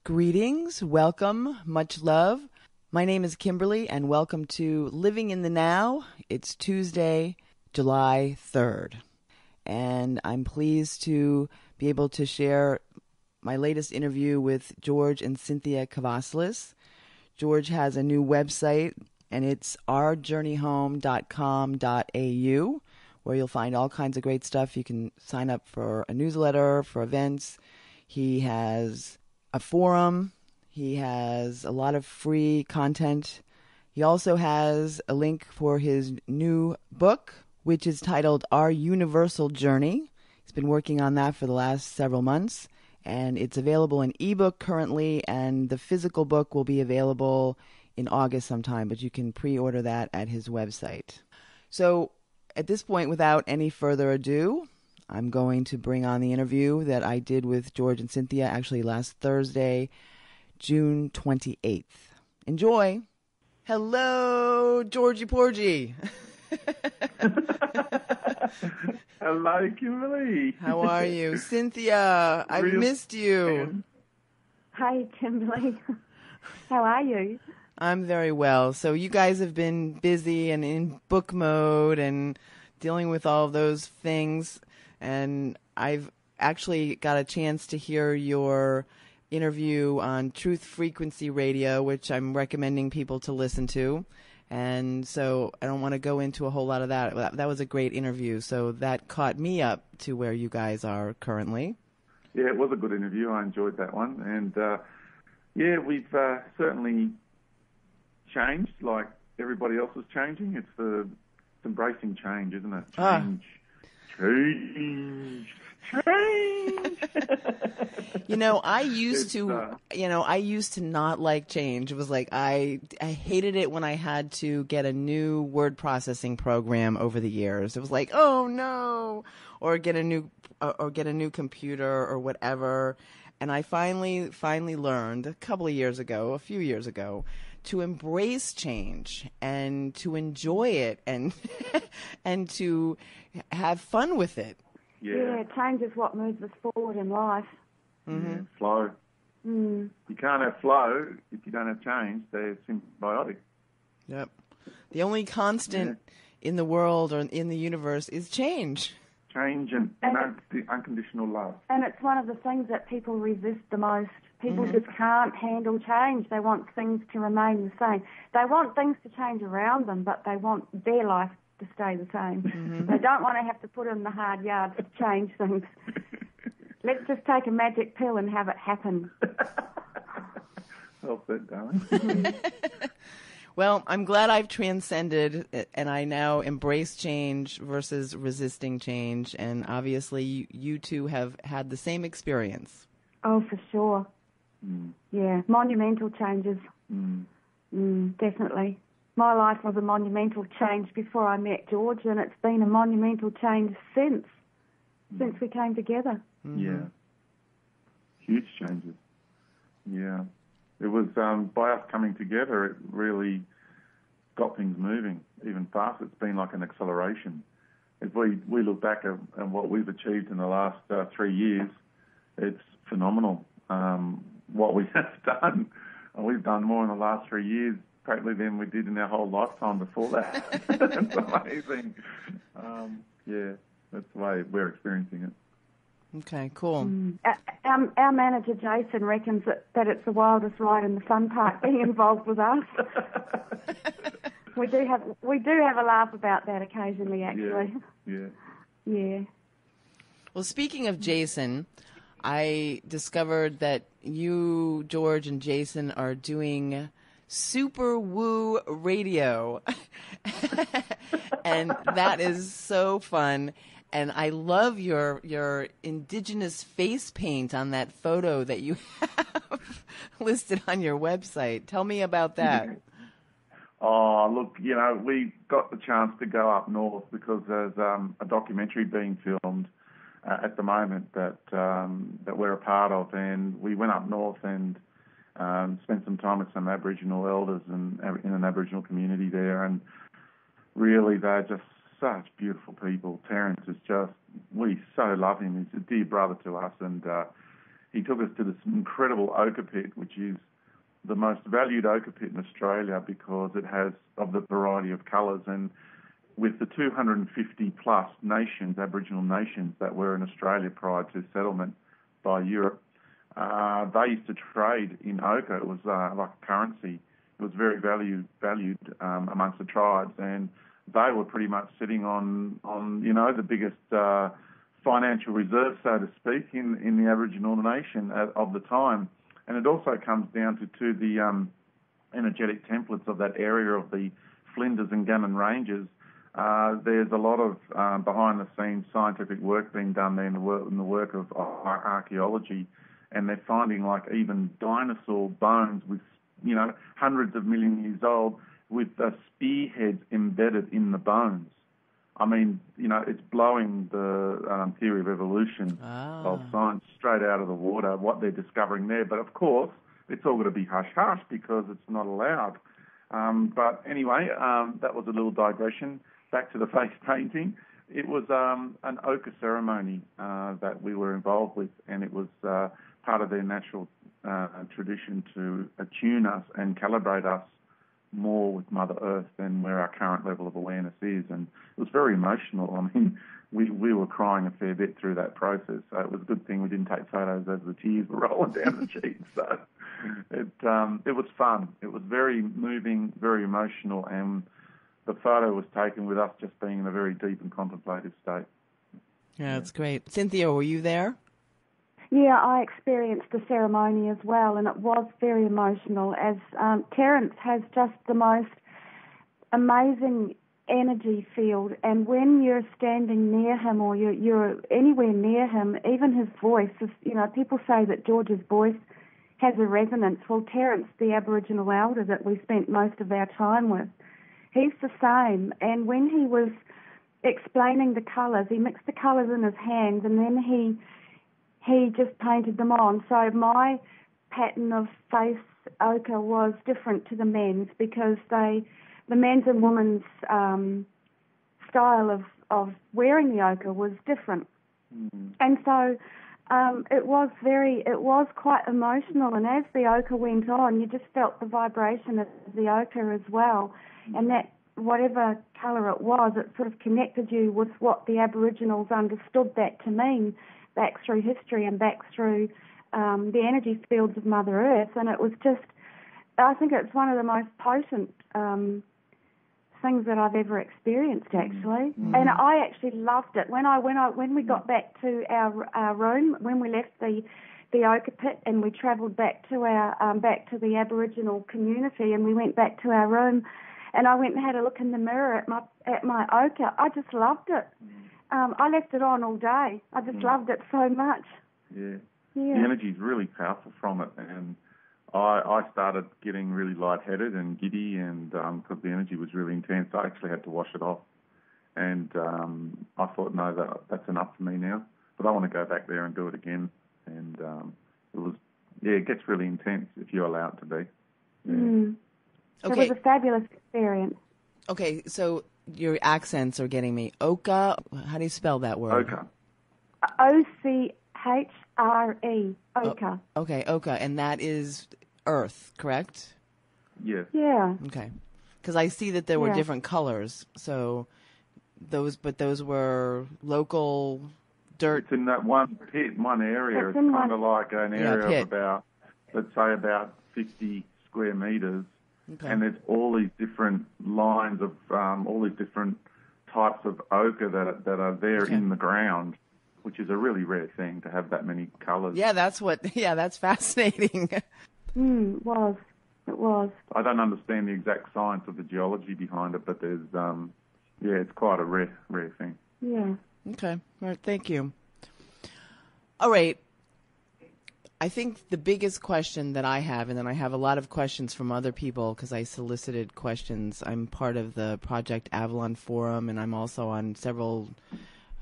Greetings, welcome, much love. My name is Kimberly, and welcome to Living in the Now. It's Tuesday, July 3rd, and I'm pleased to be able to share my latest interview with George and Cynthia Kavassilas. George has a new website, and it's ourjourneyhome.com.au, where you'll find all kinds of great stuff. You can sign up for a newsletter, for events. He has a forum. He has a lot of free content. He also has a link for his new book, which is titled Our Universal Journey. He's been working on that for the last several months, and it's available in ebook currently, and the physical book will be available in August sometime, but you can pre-order that at his website. So at this point, without any further ado, I'm going to bring on the interview that I did with George and Cynthia actually last Thursday, June 28th. Enjoy. Hello, Georgie Porgy. Hello, Kimberly. How are you? Cynthia, I've missed you. Hi, Kimberly. How are you? I'm very well. So you guys have been busy and in book mode and dealing with all of those things. And I've actually got a chance to hear your interview on Truth Frequency Radio, which I'm recommending people to listen to. And so I don't want to go into a whole lot of that. That was a great interview. So that caught me up to where you guys are currently. Yeah, it was a good interview. I enjoyed that one. And, we've certainly changed like everybody else is changing. It's embracing change, isn't it? Change. I used to not like change. It was like I hated it when I had to get a new word processing program over the years. It was like, oh no, or get a new computer or whatever. And I finally learned a few years ago, to embrace change and to enjoy it and and to have fun with it. Yeah, change is what moves us forward in life. Mm-hmm. Yeah, flow. Mm. You can't have flow if you don't have change. They're symbiotic. Yep. The only constant in the world or in the universe is change. Change and unconditional love. And it's one of the things that people resist the most. People just can't handle change. They want things to remain the same. They want things to change around them, but they want their life to stay the same. Mm-hmm. They don't want to have to put in the hard yards to change things. Let's just take a magic pill and have it happen. Help that, darling. Well, I'm glad I've transcended and I now embrace change versus resisting change. And obviously you two have had the same experience. Oh, for sure. Mm. Yeah, monumental changes. Definitely. My life was a monumental change before I met George, and it's been a monumental change since we came together. Mm-hmm. Yeah. Huge changes. Yeah. It was by us coming together, it really got things moving even faster. It's been like an acceleration. If we look back at what we've achieved in the last 3 years, it's phenomenal. What we have done, we've done more in the last 3 years practically than we did in our whole lifetime before that. It's amazing. That's the way we're experiencing it. Okay, cool. Our manager, Jason, reckons that it's the wildest ride in the fun park being involved with us. We do have a laugh about that occasionally, actually. Yeah. Well, speaking of Jason, I discovered that you, George, and Jason are doing Super Woo Radio. And that is so fun. And I love your indigenous face paint on that photo that you have listed on your website. Tell me about that. Oh, look, we got the chance to go up north because there's a documentary being filmed at the moment that we're a part of, and we went up north and spent some time with some Aboriginal elders and in an Aboriginal community there, and really they're just such beautiful people. Terence is we so love him. He's a dear brother to us, and he took us to this incredible ochre pit, which is the most valued ochre pit in Australia because it has of the variety of colours. And with the 250 plus nations, Aboriginal nations that were in Australia prior to settlement by Europe, they used to trade in ochre. It was like a currency. It was very valued amongst the tribes, and they were pretty much sitting on the biggest financial reserve, so to speak, in the Aboriginal nation of the time. And it also comes down to the energetic templates of that area of the Flinders and Gammon Ranges. There's a lot of behind-the-scenes scientific work being done there in the work of archaeology, and they're finding like even dinosaur bones with, hundreds of million years old with spearheads embedded in the bones. I mean, it's blowing the theory of evolution of science straight out of the water, what they're discovering there. But, of course, it's all going to be hush-hush because it's not allowed. But anyway, that was a little digression. Back to the face painting. It was an ochre ceremony that we were involved with, and it was part of their natural tradition to attune us and calibrate us more with Mother Earth than where our current level of awareness is. And it was very emotional. I mean, we were crying a fair bit through that process. So it was a good thing we didn't take photos as the tears were rolling down the cheeks. So it was fun. It was very moving, very emotional, and the photo was taken with us just being in a very deep and contemplative state. Yeah, that's great. Cynthia, were you there? Yeah, I experienced the ceremony as well, and it was very emotional, as Terence has just the most amazing energy field, and when you're standing near him or you're anywhere near him, even his voice is, people say that George's voice has a resonance. Well, Terence, the Aboriginal elder that we spent most of our time with, he's the same, and when he was explaining the colours, he mixed the colours in his hands, and then he just painted them on. So my pattern of face ochre was different to the men's because the men's and women's style of wearing the ochre was different. Mm-hmm. And so it was quite emotional. And as the ochre went on, you just felt the vibration of the ochre as well. Mm-hmm. And that whatever colour it was, it sort of connected you with what the Aboriginals understood that to mean, back through history and back through the energy fields of Mother Earth. And it was just, I think it's one of the most potent things that I've ever experienced, actually. Mm-hmm. And I actually loved it. When we got back to our room, when we left the ochre pit and we travelled back to back to the Aboriginal community, and we went back to our room, and I went and had a look in the mirror at my ochre, I just loved it. I left it on all day. I just loved it so much. Yeah. The energy's really powerful from it, and I started getting really lightheaded and giddy, and because the energy was really intense, I actually had to wash it off. And I thought, no, that's enough for me now. But I want to go back there and do it again. And it gets really intense if you allow it to be. Yeah. Mm. Okay. It was a fabulous experience. Okay, so your accents are getting me. Ochre, how do you spell that word? Ochre. Ochre. Ochre. Okay, ochre, and that is earth, correct? Yes. Yeah. Okay, because I see that there were different colors. So those were local dirt. It's in that one pit, one area. It's kind of like an area of about, let's say, about 50 square meters. Okay. And there's all these different lines of all these different types of ochre that are there in the ground, which is a really rare thing to have that many colours. Yeah, that's fascinating. It was. I don't understand the exact science of the geology behind it, but there's it's quite a rare thing. Yeah. Okay. All right. Thank you. All right. I think the biggest question that I have, and then I have a lot of questions from other people because I solicited questions. I'm part of the Project Avalon forum, and I'm also on several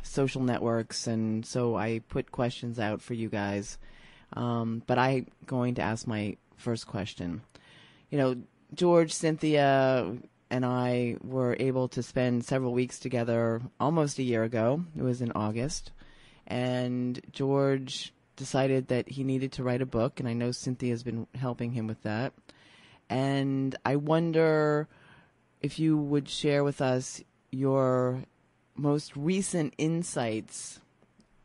social networks, and so I put questions out for you guys. But I'm going to ask my first question. George, Cynthia, and I were able to spend several weeks together almost a year ago. It was in August. And George decided that he needed to write a book, and I know Cynthia has been helping him with that. And I wonder if you would share with us your most recent insights,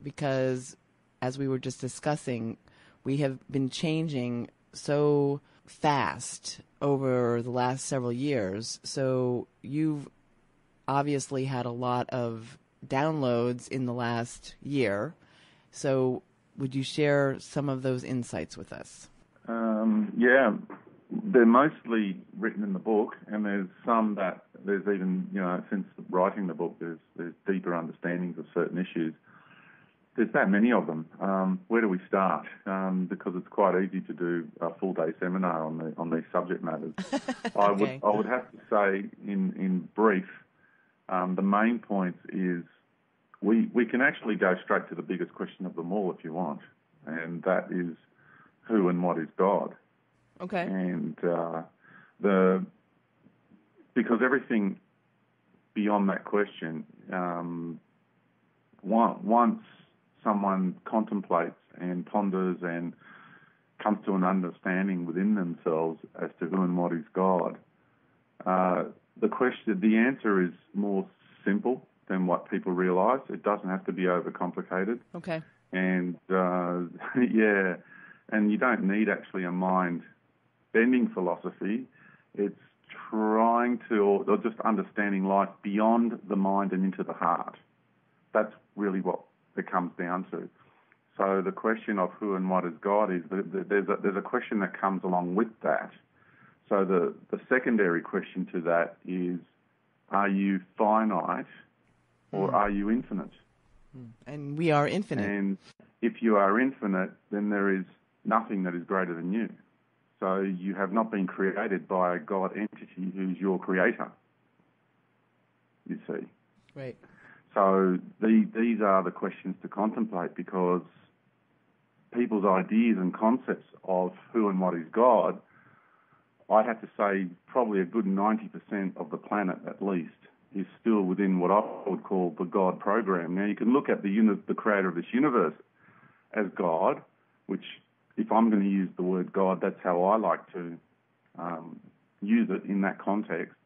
because as we were just discussing, we have been changing so fast over the last several years. So you've obviously had a lot of downloads in the last year. So would you share some of those insights with us? Yeah, they're mostly written in the book, and there's some that there's even, since writing the book, there's deeper understandings of certain issues. There's that many of them. Where do we start? Because it's quite easy to do a full-day seminar on these subject matters. Okay. I would have to say, in brief, the main point is we can actually go straight to the biggest question of them all if you want, and that is who and what is God. Okay. And because everything beyond that question, once someone contemplates and ponders and comes to an understanding within themselves as to who and what is God, the answer is more simple than what people realise. It doesn't have to be overcomplicated. Okay. And yeah, and you don't need actually a mind-bending philosophy. It's trying to, or just understanding life beyond the mind and into the heart. That's really what it comes down to. So the question of who and what is God is there's a question that comes along with that. So the secondary question to that is, are you finite or are you infinite? And we are infinite. And if you are infinite, then there is nothing that is greater than you. So you have not been created by a God entity who's your creator, you see. Right. So these are the questions to contemplate, because people's ideas and concepts of who and what is God, I'd have to say probably a good 90% of the planet at least is still within what I would call the God program. Now, you can look at the creator of this universe as God, which, if I'm going to use the word God, that's how I like to use it in that context.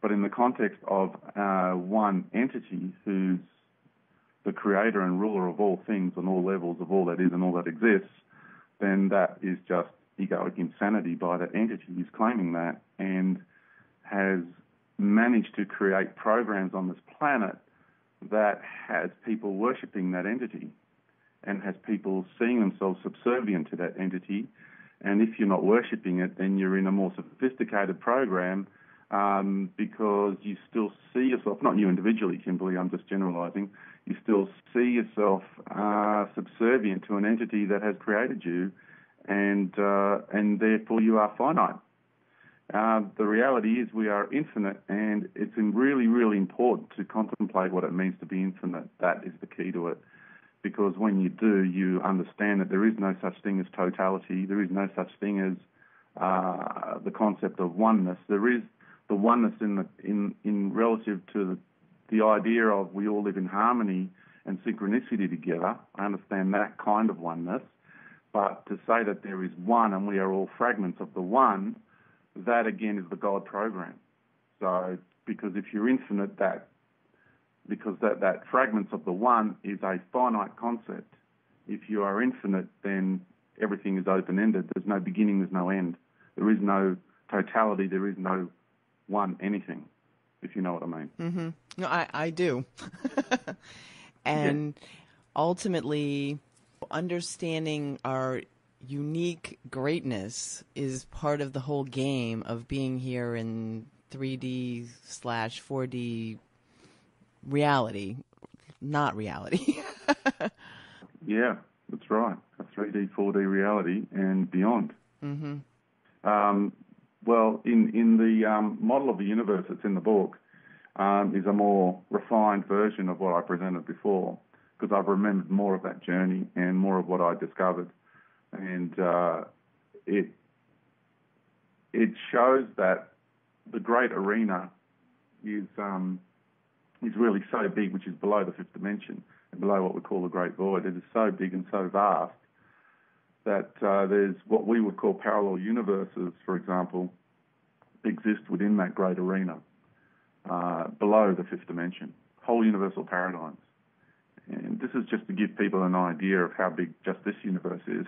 But in the context of one entity who's the creator and ruler of all things and all levels of all that is and all that exists, then that is just egoic insanity by that entity who's claiming that, and has managed to create programs on this planet that has people worshipping that entity and has people seeing themselves subservient to that entity. And if you're not worshipping it, then you're in a more sophisticated program, because you still see yourself, not you individually, Kimberly, I'm just generalizing, you still see yourself subservient to an entity that has created you, and therefore you are finite. The reality is we are infinite, and it's really, really important to contemplate what it means to be infinite. That is the key to it, because when you do, you understand that there is no such thing as totality. There is no such thing as the concept of oneness. There is the oneness in relative to the idea of we all live in harmony and synchronicity together. I understand that kind of oneness. But to say that there is one and we are all fragments of the one, that again is the God program. So, because if you're infinite, that fragments of the one is a finite concept. If you are infinite, then everything is open-ended. There's no beginning, there's no end. There is no totality, there is no one anything, if you know what I mean. Mm-hmm. No, I do. And ultimately, understanding our unique greatness is part of the whole game of being here in 3D/4D reality, not reality. Yeah, that's right. A 3D, 4D reality and beyond. Mm-hmm. Well, in the model of the universe that's in the book is a more refined version of what I presented before, because I've remembered more of that journey and more of what I discovered. And it shows that the great arena is really so big, which is below the fifth dimension and below what we call the great void. It is so big and so vast that there's what we would call parallel universes, for example, exist within that great arena, below the fifth dimension, whole universal paradigms. And this is just to give people an idea of how big just this universe is,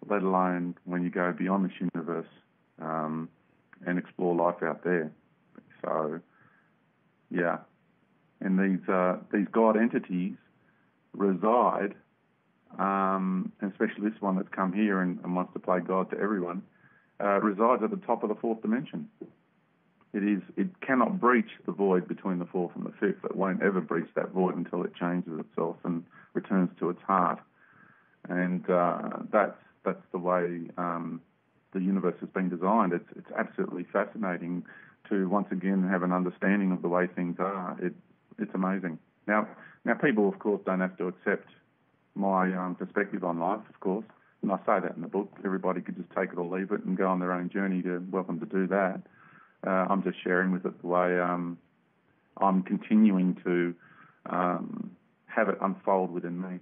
let alone when you go beyond this universe and explore life out there. So, yeah. And these God entities reside, and especially this one that's come here and wants to play God to everyone, resides at the top of the fourth dimension. It cannot breach the void between the fourth and the fifth. It won't ever breach that void until it changes itself and returns to its heart. And that's the way the universe has been designed. It's absolutely fascinating to once again have an understanding of the way things are. It's amazing. Now people, of course, don't have to accept my perspective on life, of course. And I say that in the book. Everybody could just take it or leave it and go on their own journey. They're welcome to do that. I'm just sharing with it the way I'm continuing to have it unfold within me.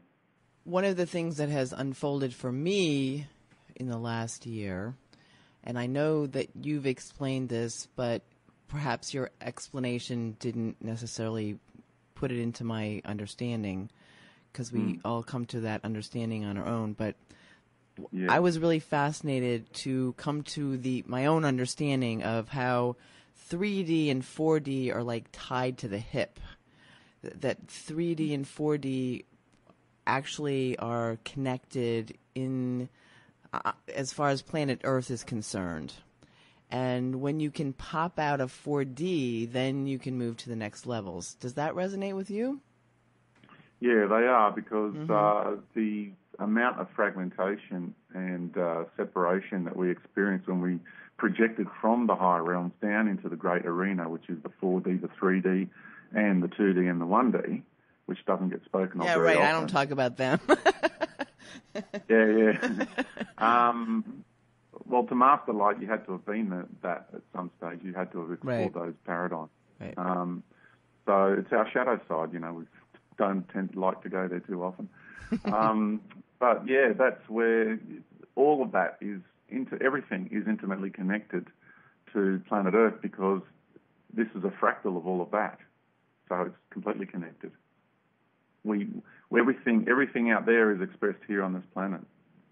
One of the things that has unfolded for me in the last year, and I know that you've explained this, but perhaps your explanation didn't necessarily put it into my understanding, because we all come to that understanding on our own, but yeah. I was really fascinated to come to my own understanding of how 3D and 4D are like tied to the hip. That 3D and 4D actually are connected in as far as planet Earth is concerned. And when you can pop out of 4D, then you can move to the next levels. Does that resonate with you? Yeah, they are, because the amount of fragmentation and separation that we experience when we projected from the higher realms down into the great arena, which is the 4D, the 3D, and the 2D and the 1D, which doesn't get spoken of very often. I don't talk about them. Well, to master light, you had to have been that at some stage. You had to have explored those paradigms. Right. So it's our shadow side, we don't tend to like to go there too often. But yeah, that's where all of that everything is intimately connected to planet Earth, because this is a fractal of all of that. So it's completely connected. Everything out there is expressed here on this planet.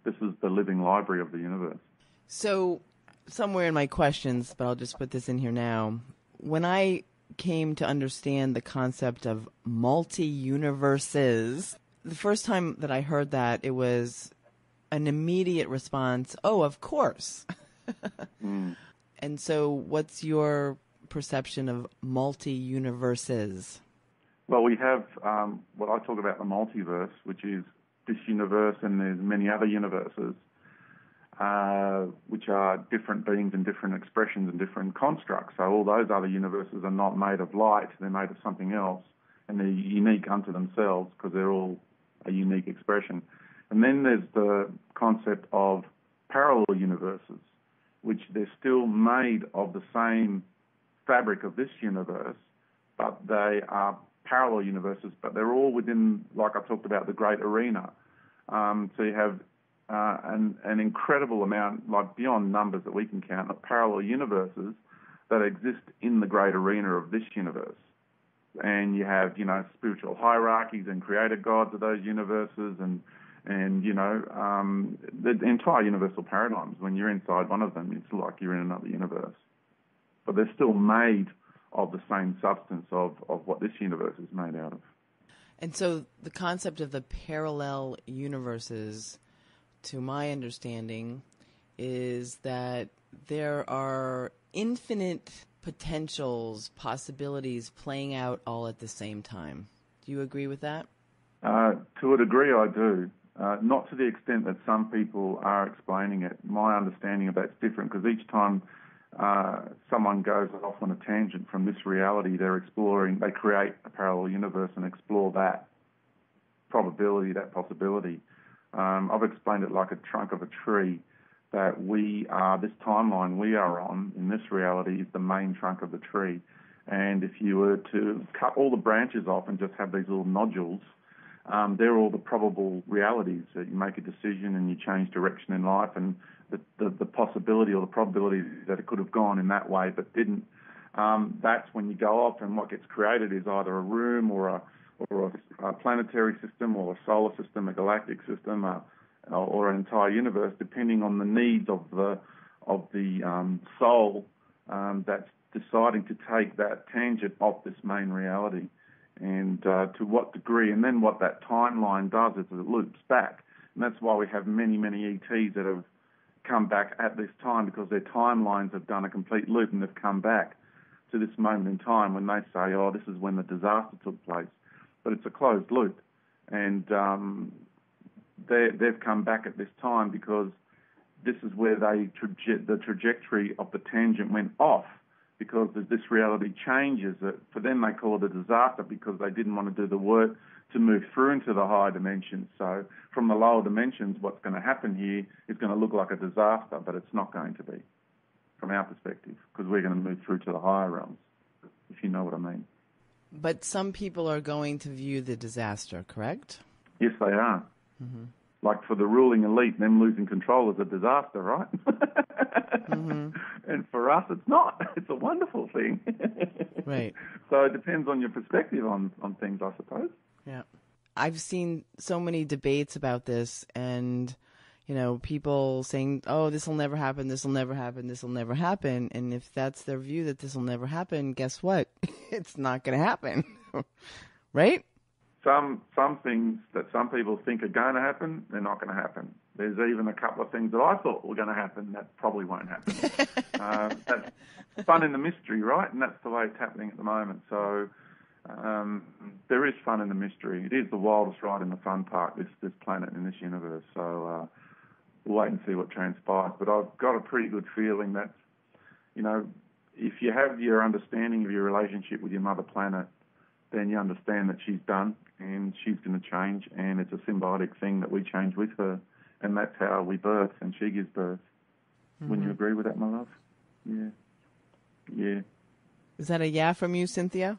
This is the living library of the universe. So somewhere in my questions, but I'll just put this in here now, when I came to understand the concept of multi-universes, the first time that I heard that, it was an immediate response, oh, of course. And so what's your perception of multi-universes? Well, we have what I talk about, the multiverse, which is this universe, and there's many other universes, which are different beings and different expressions and different constructs. So all those other universes are not made of light, they're made of something else, and they're unique unto themselves because they're all a unique expression. And then there's the concept of parallel universes, which they're still made of the same fabric of this universe, but they are parallel universes, but they're all within, like I talked about, the great arena. So you have an incredible amount, like beyond numbers that we can count, of parallel universes that exist in the great arena of this universe. And you have, spiritual hierarchies and creator gods of those universes, and the entire universal paradigms. When you're inside one of them, it's like you're in another universe. But they're still made of the same substance of what this universe is made out of. And so the concept of the parallel universes, to my understanding, is that there are infinite potentials, possibilities playing out all at the same time. Do you agree with that? To a degree, I do. Not to the extent that some people are explaining it. My understanding of that's different, because each time someone goes off on a tangent from this reality, they create a parallel universe and explore that probability, that possibility. I've explained it like a trunk of a tree, that this timeline we are on in this reality is the main trunk of the tree. And if you were to cut all the branches off and just have these little nodules, they're all the probable realities. That you make a decision and you change direction in life, and the possibility or the probability that it could have gone in that way but didn't. That's when you go off, and what gets created is either a room or a planetary system or a solar system, a galactic system, or an entire universe, depending on the needs of the soul that's deciding to take that tangent off this main reality, and to what degree, and then what that timeline does is it loops back, and that's why we have many ETs that have come back at this time, because their timelines have done a complete loop and they've come back to this moment in time when they say, oh, this is when the disaster took place, but it's a closed loop, and they've come back at this time because this is where the trajectory of the tangent went off, because this reality changes. For them, they call it a disaster because they didn't want to do the work to move through into the higher dimensions. So from the lower dimensions, what's going to happen here is going to look like a disaster, but it's not going to be from our perspective, because we're going to move through to the higher realms, if you know what I mean. But some people are going to view the disaster, correct? Yes, they are. Mm-hmm. Like for the ruling elite, them losing control is a disaster, right? Mm-hmm. And for us, it's not. It's a wonderful thing. Right. So it depends on your perspective on things, I suppose. Yeah. I've seen so many debates about this, and, people saying, oh, this will never happen, this will never happen, this will never happen. And if that's their view that this will never happen, guess what? It's not going to happen. Right? Some things that some people think are going to happen, they're not going to happen. There's even a couple of things that I thought were going to happen that probably won't happen. That's fun in the mystery, right? And that's the way it's happening at the moment. So there is fun in the mystery. It is the wildest ride in the fun park, this planet in this universe. So we'll wait and see what transpires. But I've got a pretty good feeling that, if you have your understanding of your relationship with your mother planet, then you understand that she's done and she's going to change, and it's a symbiotic thing that we change with her, and that's how we birth and she gives birth. Mm-hmm. Wouldn't you agree with that, my love? Yeah. Yeah. Is that a yeah from you, Cynthia?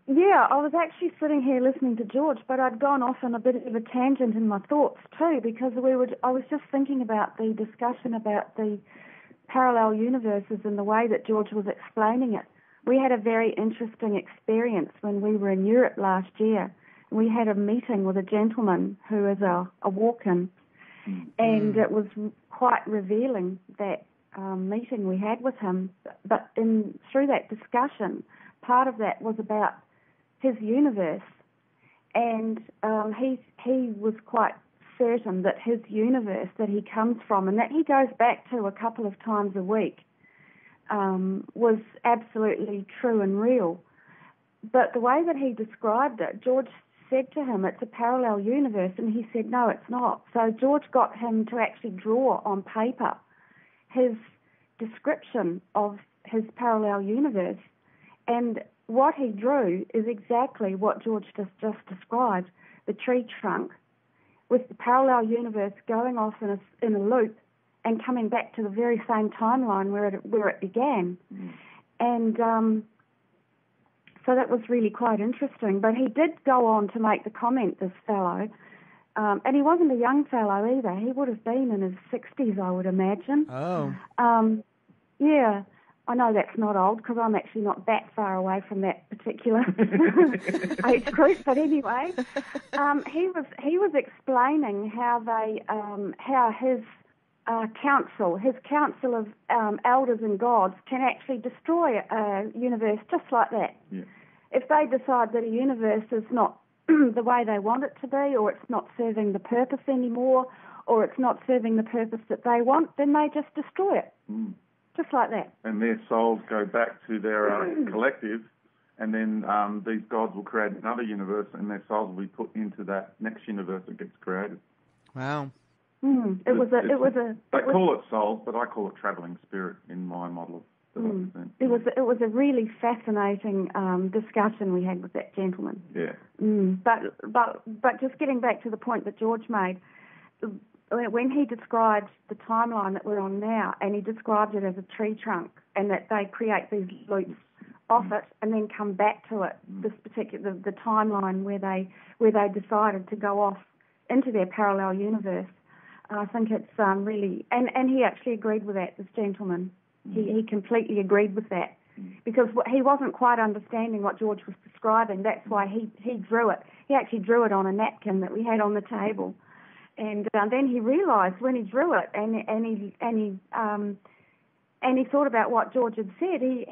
Yeah, I was actually sitting here listening to George, but I'd gone off on a bit of a tangent in my thoughts too, because I was just thinking about the discussion about the parallel universes and the way that George was explaining it. We had a very interesting experience when we were in Europe last year. We had a meeting with a gentleman who is a walk-in, and it was quite revealing, that meeting we had with him. But through that discussion, part of that was about his universe, and he was quite certain that his universe that he comes from and that he goes back to a couple of times a week was absolutely true and real. But the way that he described it, George said to him, it's a parallel universe, and he said, no, it's not. So George got him to actually draw on paper his description of his parallel universe, and what he drew is exactly what George just described, the tree trunk, with the parallel universe going off in a loop and coming back to the very same timeline where it began. And so that was really quite interesting. But he did go on to make the comment, this fellow, and he wasn't a young fellow either. He would have been in his 60s, I would imagine. Oh. Yeah. I know that's not old, because I'm actually not that far away from that particular age group. But anyway, he was explaining how his council of elders and gods can actually destroy a universe just like that. Yeah. If they decide that a universe is not the way they want it to be, or it's not serving the purpose anymore, or it's not serving the purpose that they want, then they just destroy it. Just like that. And their souls go back to their collective, and then these gods will create another universe, and their souls will be put into that next universe that gets created. Wow. They call it souls, but I call it travelling spirit in my model. It was a really fascinating discussion we had with that gentleman. Yeah. But just getting back to the point that George made, when he described the timeline that we're on now, and he described it as a tree trunk, and that they create these loops off it and then come back to it. This particular the timeline where they decided to go off into their parallel universe. I think it's really and he actually agreed with that. This gentleman, he completely agreed with that because he wasn't quite understanding what George was describing. That's why he drew it. He actually drew it on a napkin that we had on the table, and then he realised when he drew it and he thought about what George had said. He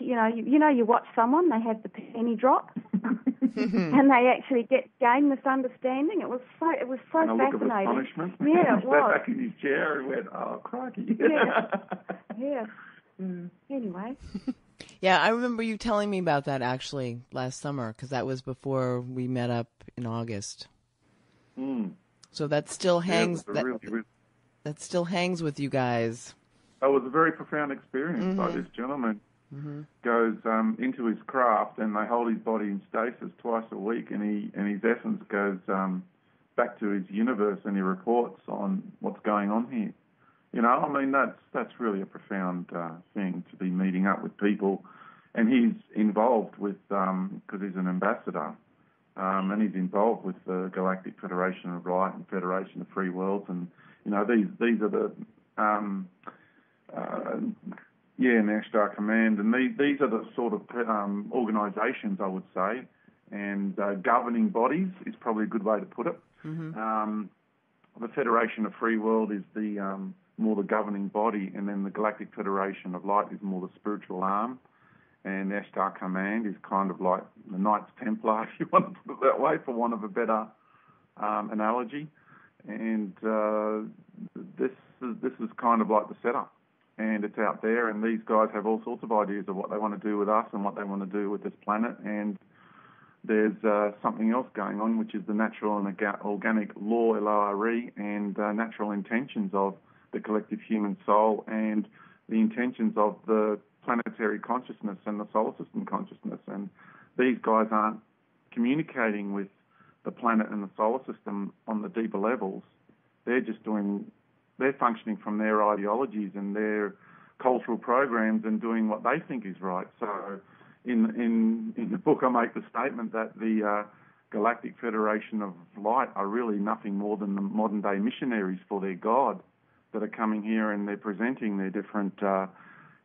you watch someone, they have the penny drop, and they actually gain this understanding. It was so and a fascinating. Look of astonishment. Yeah, it was. Back in his chair and went, "Oh, crikey!" Yeah. Anyway. Yeah, I remember you telling me about that actually last summer because that was before we met up in August. So that still hangs. That still hangs with you guys. It was a very profound experience. Like this gentleman goes into his craft, and they hold his body in stasis twice a week, and his essence goes back to his universe, and he reports on what's going on here. You know, I mean, that's really a profound thing to be meeting up with people, and he's involved with because he's an ambassador, and he's involved with the Galactic Federation of Light and Federation of Free Worlds, and you know these are the National Command, and these are the sort of organisations, I would say, and governing bodies is probably a good way to put it. The Federation of Free World is the more the governing body, and then the Galactic Federation of Light is more the spiritual arm, and National Command is kind of like the Knights Templar, if you want to put it that way, for want of a better analogy. And this is kind of like the setup. And it's out there, and these guys have all sorts of ideas of what they want to do with us and what they want to do with this planet. And there's something else going on, which is the natural and organic law, LORE, and natural intentions of the collective human soul and the intentions of the planetary consciousness and the solar system consciousness. And these guys aren't communicating with the planet and the solar system on the deeper levels. They're functioning from their ideologies and their cultural programs and doing what they think is right. So in the book I make the statement that the Galactic Federation of Light are really nothing more than the modern-day missionaries for their God that are coming here, and they're presenting their different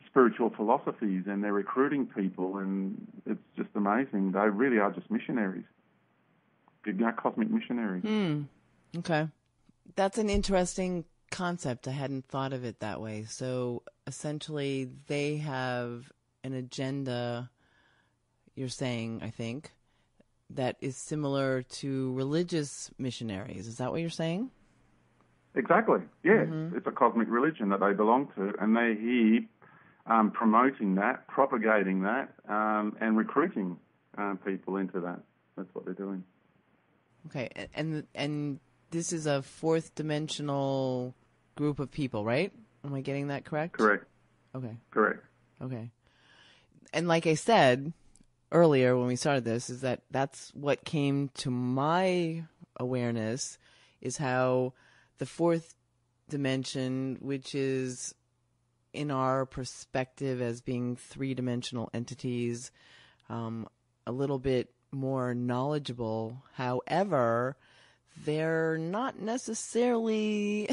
spiritual philosophies, and they're recruiting people, and it's just amazing. They really are just missionaries, cosmic missionaries. Okay. That's an interesting concept. I hadn't thought of it that way. So essentially they have an agenda, you're saying, I think, that is similar to religious missionaries. Is that what you're saying? Exactly. Yes. It's a cosmic religion that they belong to, and they're here promoting that, propagating that, and recruiting people into that. That's what they're doing. Okay. And this is a fourth dimensional group of people, right? Am I getting that correct? Correct. Okay. Correct. Okay. And like I said earlier when we started this, is that's what came to my awareness, is how the fourth dimension, which is in our perspective as being three-dimensional entities, a little bit more knowledgeable. However, they're not necessarily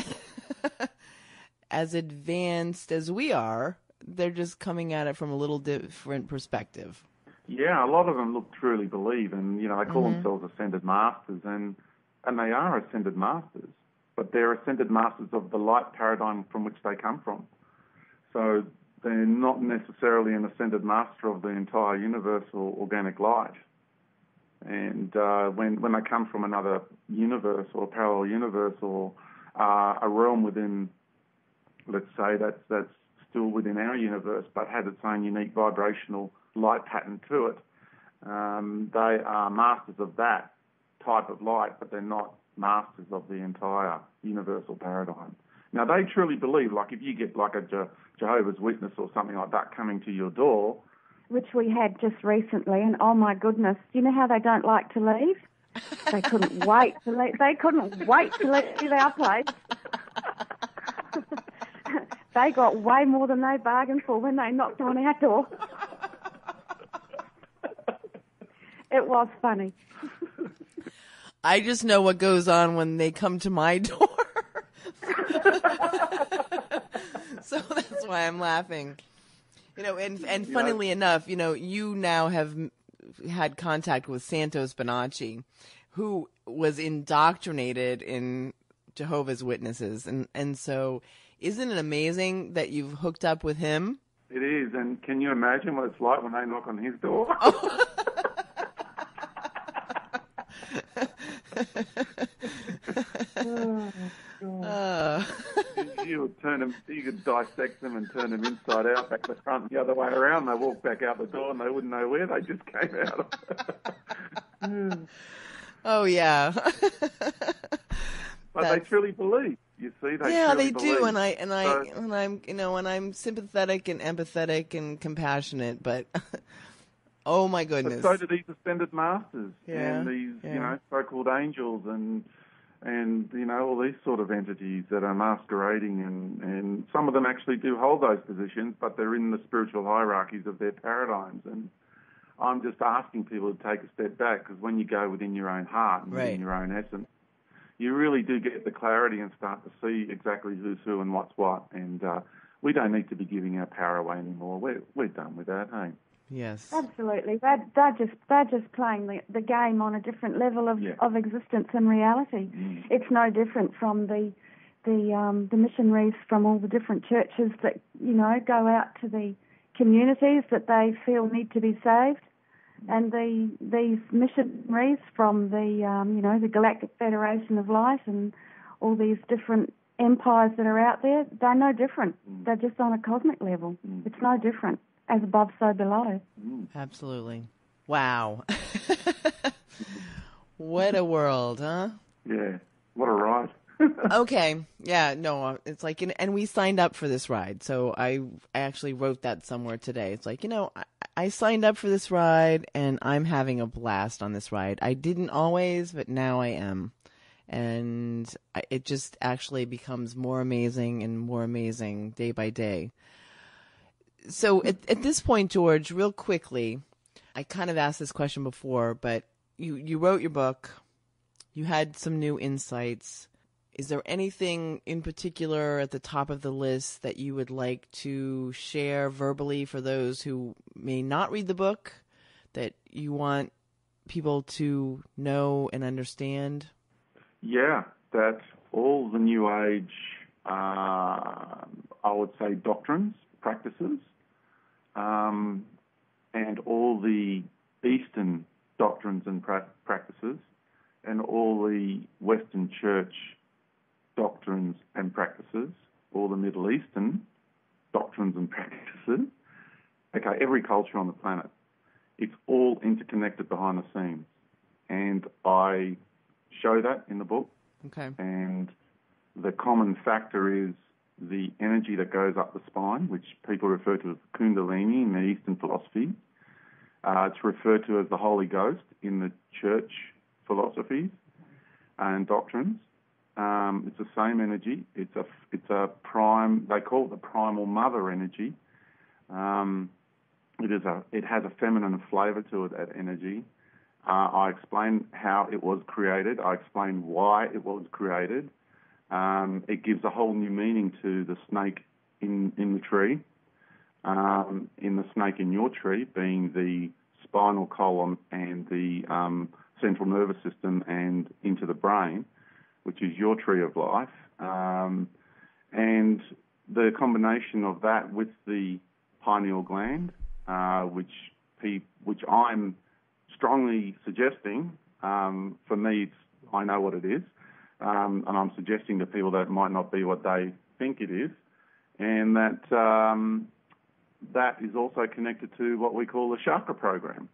as advanced as we are. They're just coming at it from a little different perspective. Yeah, a lot of them look truly believe, and they call themselves ascended masters, and they are ascended masters, but they're ascended masters of the light paradigm from which they come from. So they're not necessarily an ascended master of the entire universal organic light. And when they come from another universe or a parallel universe or a realm within, let's say, that's still within our universe but has its own unique vibrational light pattern to it, they are masters of that type of light, but they're not masters of the entire universal paradigm. Now, they truly believe, like if you get like a Jehovah's Witness or something like that coming to your door, which we had just recently, and oh my goodness, do you know how they don't like to leave? They couldn't wait to leave. They couldn't wait to leave our place. They got way more than they bargained for when they knocked on our door. It was funny. I just know what goes on when they come to my door. So that's why I'm laughing. And funnily enough, you now have had contact with Santos Bonacci, who was indoctrinated in Jehovah's Witnesses. And so isn't it amazing that you've hooked up with him? It is, and can you imagine what it's like when they knock on his door? Oh. You could dissect them and turn them inside out, back to front, the other way around. They walk back out the door and they wouldn't know where they just came out of. Oh yeah. But they truly believe. You see, they believe. do, and I'm sympathetic and empathetic and compassionate, but oh my goodness. But so do these ascended masters and these, so-called angels and all these sort of entities that are masquerading, and some of them actually do hold those positions, but they're in the spiritual hierarchies of their paradigms. And I'm just asking people to take a step back, because when you go within your own heart and within your own essence, you really do get the clarity and start to see exactly who's who and what's what. And we don't need to be giving our power away anymore. We're done with that, hey? Yes. Absolutely. They're just playing the game on a different level of existence and reality. Mm. It's no different from the missionaries from all the different churches that, go out to the communities that they feel need to be saved. And these missionaries from the Galactic Federation of Light and all these different empires that are out there, they're no different. They're just on a cosmic level. It's no different. As above, so below. Absolutely. Wow. What a world, huh? Yeah. What a ride. Okay. Yeah, no, it's like, and we signed up for this ride. So I actually wrote that somewhere today. It's like, I signed up for this ride and I'm having a blast on this ride. I didn't always, but now I am. And it just actually becomes more amazing and more amazing day by day. So at this point, George, real quickly, I kind of asked this question before, but you wrote your book. You had some new insights. Is there anything in particular at the top of the list that you would like to share verbally for those who may not read the book that you want people to know and understand? Yeah, that all the New Age, I would say, doctrines, practices, and all the Eastern doctrines and practices, and all the Western Church doctrines and practices, all the Middle Eastern doctrines and practices, every culture on the planet, it's all interconnected behind the scenes. And I show that in the book. Okay. And the common factor is the energy that goes up the spine, which people refer to as Kundalini in the Eastern philosophy. It's referred to as the Holy Ghost in the church philosophies and doctrines. It's the same energy. It's a prime. They call it the primal mother energy. It has a feminine flavour to it. That energy. I explain how it was created. I explain why it was created. It gives a whole new meaning to the snake in the tree. In the snake in your tree being the spinal column and the central nervous system and into the brain, which is your tree of life. And the combination of that with the pineal gland, which I'm strongly suggesting, for me, I know what it is, and I'm suggesting to people that it might not be what they think it is, and that is also connected to what we call the Chakra Program.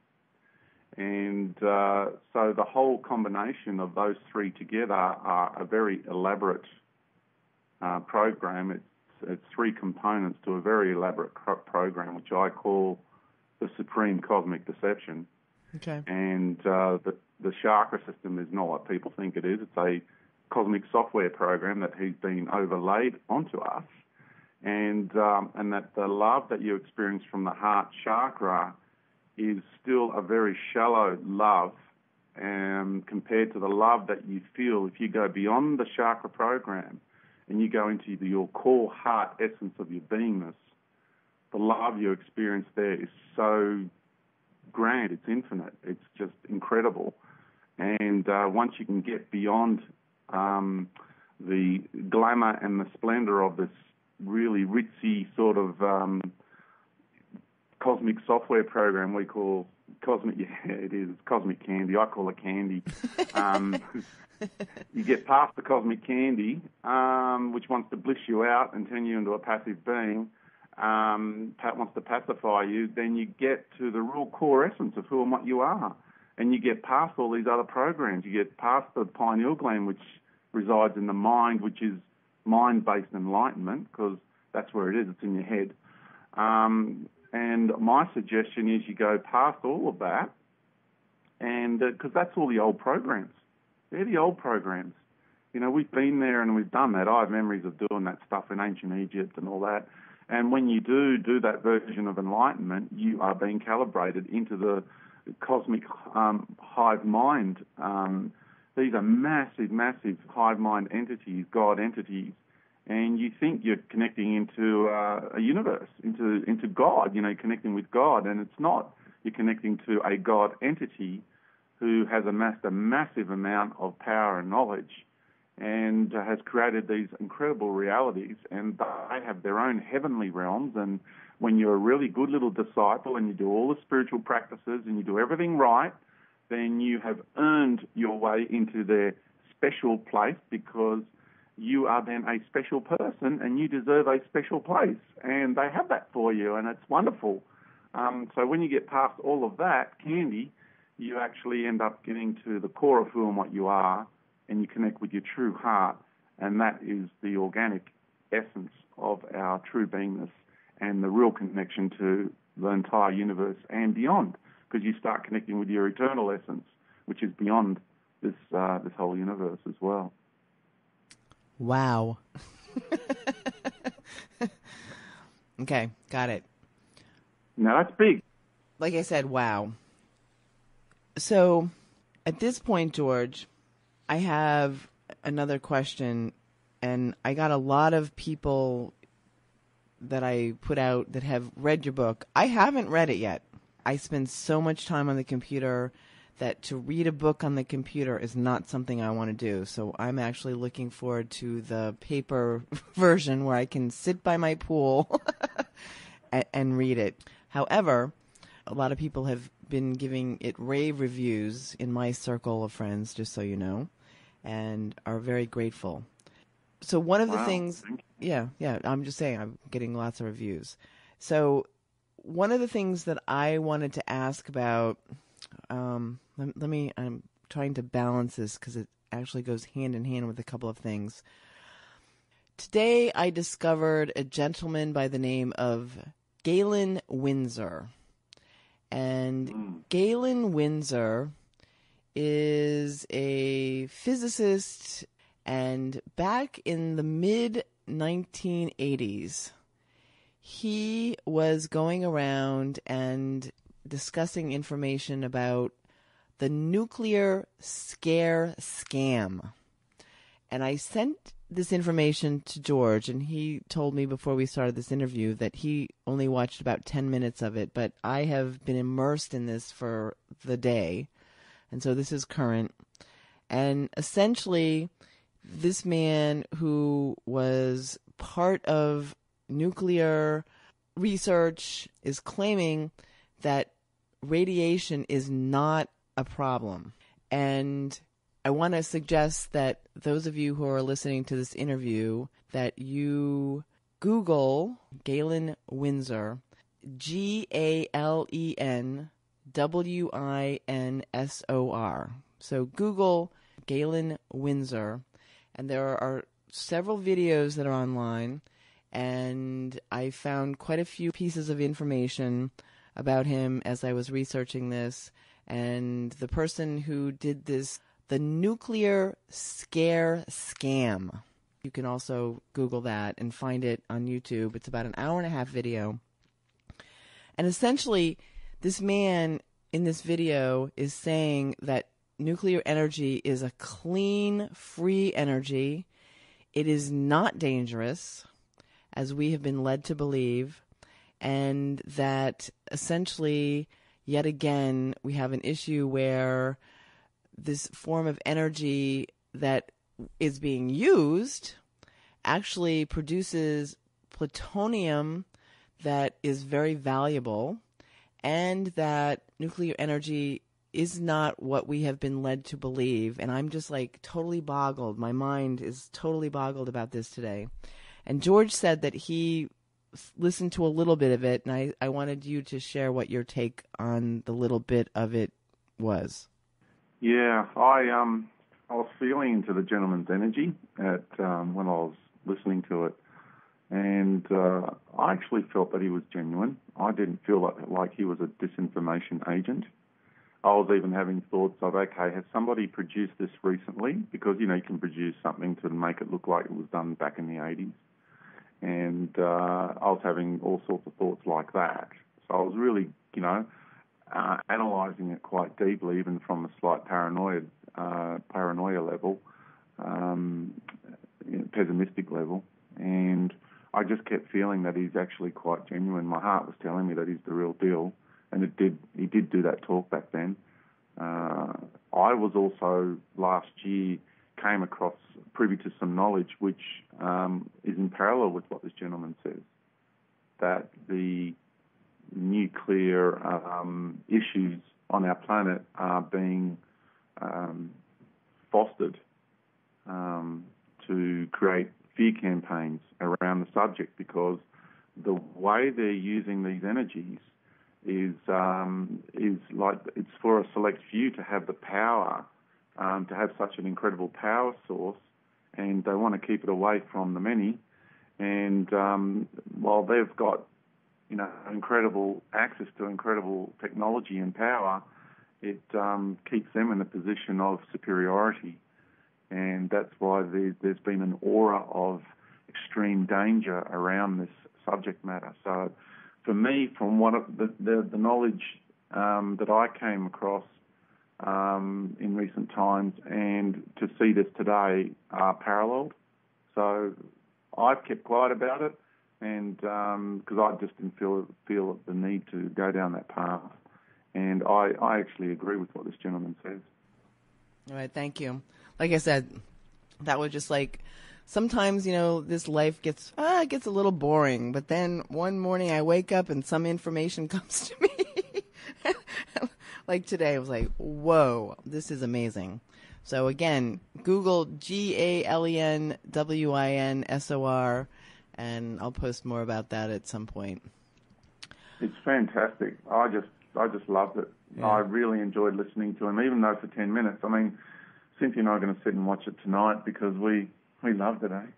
And so the whole combination of those three together are a very elaborate program. It's three components to a very elaborate program, which I call the Supreme Cosmic Deception. Okay. And the chakra system is not what people think it is. It's a cosmic software program that has been overlaid onto us, and that the love that you experience from the heart chakra is still a very shallow love compared to the love that you feel if you go beyond the Chakra Program and you go into your core heart essence of your beingness. The love you experience there is so grand, it's infinite, it's just incredible. And once you can get beyond the glamour and the splendor of this really ritzy sort of cosmic software program we call cosmic, it is cosmic candy. I call it candy. You get past the cosmic candy, which wants to bliss you out and turn you into a passive being, wants to pacify you, then you get to the real core essence of who and what you are. And you get past all these other programs. You get past the pineal gland, which resides in the mind, which is mind-based enlightenment, because that's where it is. It's in your head. And my suggestion is you go past all of that, and because that's all the old programs. They're the old programs. You know, we've been there and we've done that. I have memories of doing that stuff in ancient Egypt and all that. And when you do that version of enlightenment, you are being calibrated into the cosmic hive mind. These are massive, massive hive mind entities, God entities. And you think you're connecting into a universe, into God, you know, connecting with God, and it's not. You're connecting to a God entity who has amassed a massive amount of power and knowledge and has created these incredible realities, and they have their own heavenly realms. And when you're a really good little disciple and you do all the spiritual practices and you do everything right, then you have earned your way into their special place, because you are then a special person and you deserve a special place, and they have that for you, and it's wonderful. So when you get past all of that candy, you actually end up getting to the core of who and what you are, and you connect with your true heart, and that is the organic essence of our true beingness and the real connection to the entire universe and beyond, because you start connecting with your eternal essence, which is beyond this whole universe as well. Wow. Okay, got it. Now that's big. Like I said, wow. So at this point, George, I have another question, and I got a lot of people that I put out that have read your book. I haven't read it yet. I spend so much time on the computer that to read a book on the computer is not something I want to do. So I'm actually looking forward to the paper version where I can sit by my pool and read it. However, a lot of people have been giving it rave reviews in my circle of friends, just so you know, and are very grateful. So one of the things, yeah, I'm just saying, I'm getting lots of reviews. So one of the things that I wanted to ask about, I'm trying to balance this because it actually goes hand in hand with a couple of things. Today I discovered a gentleman by the name of Galen Winsor. And Galen Winsor is a physicist, and back in the mid-1980s, he was going around and discussing information about the nuclear scare scam. And I sent this information to George, and he told me before we started this interview that he only watched about 10 minutes of it, but I have been immersed in this for the day, and so this is current. And essentially, this man who was part of nuclear research is claiming that radiation is not a problem. And I want to suggest that those of you who are listening to this interview, that you Google Galen Winsor, GalenWinsor. So Google Galen Winsor, and there are several videos that are online, and I found quite a few pieces of information about him as I was researching this. And the person who did this, the nuclear scare scam, you can also Google that and find it on YouTube. It's about an hour and a half video. And essentially, This man in this video is saying that nuclear energy is a clean, free energy. It is not dangerous, as we have been led to believe, and that essentially, yet again, we have an issue where this form of energy that is being used actually produces plutonium that is very valuable, and that nuclear energy is not what we have been led to believe. And I'm just like totally boggled. My mind is totally boggled about this today. And George said that he listened to a little bit of it, and I wanted you to share what your take on the little bit of it was. Yeah, I was feeling into the gentleman's energy when I was listening to it, and I actually felt that he was genuine. I didn't feel like he was a disinformation agent. I was even having thoughts of, okay, has somebody produced this recently? Because, you can produce something to make it look like it was done back in the 80s. And I was having all sorts of thoughts like that. So I was really, analysing it quite deeply, even from a slight paranoia level, pessimistic level. And I just kept feeling that he's actually quite genuine. My heart was telling me that he's the real deal. And he did do that talk back then. I was also, last year, came across, privy to some knowledge which is in parallel with what this gentleman says, that the nuclear issues on our planet are being fostered to create fear campaigns around the subject, because the way they're using these energies is like it's for a select few to have the power, to have such an incredible power source, and they want to keep it away from the many. And while they've got, incredible access to incredible technology and power, it keeps them in a position of superiority. And that's why there's been an aura of extreme danger around this subject matter. So for me, from the knowledge that I came across in recent times, and to see this today, are paralleled. So I've kept quiet about it, and because I just didn't feel the need to go down that path. And I actually agree with what this gentleman says. All right, thank you. Like I said, that was just like, sometimes, this life gets a little boring, but then one morning I wake up and some information comes to me. Like today, I was like, whoa, this is amazing. So again, Google GALENWINSOR, and I'll post more about that at some point. It's fantastic. I just loved it. Yeah. I really enjoyed listening to him, even though for 10 minutes. I mean, Cynthia and I are going to sit and watch it tonight because we loved it, eh?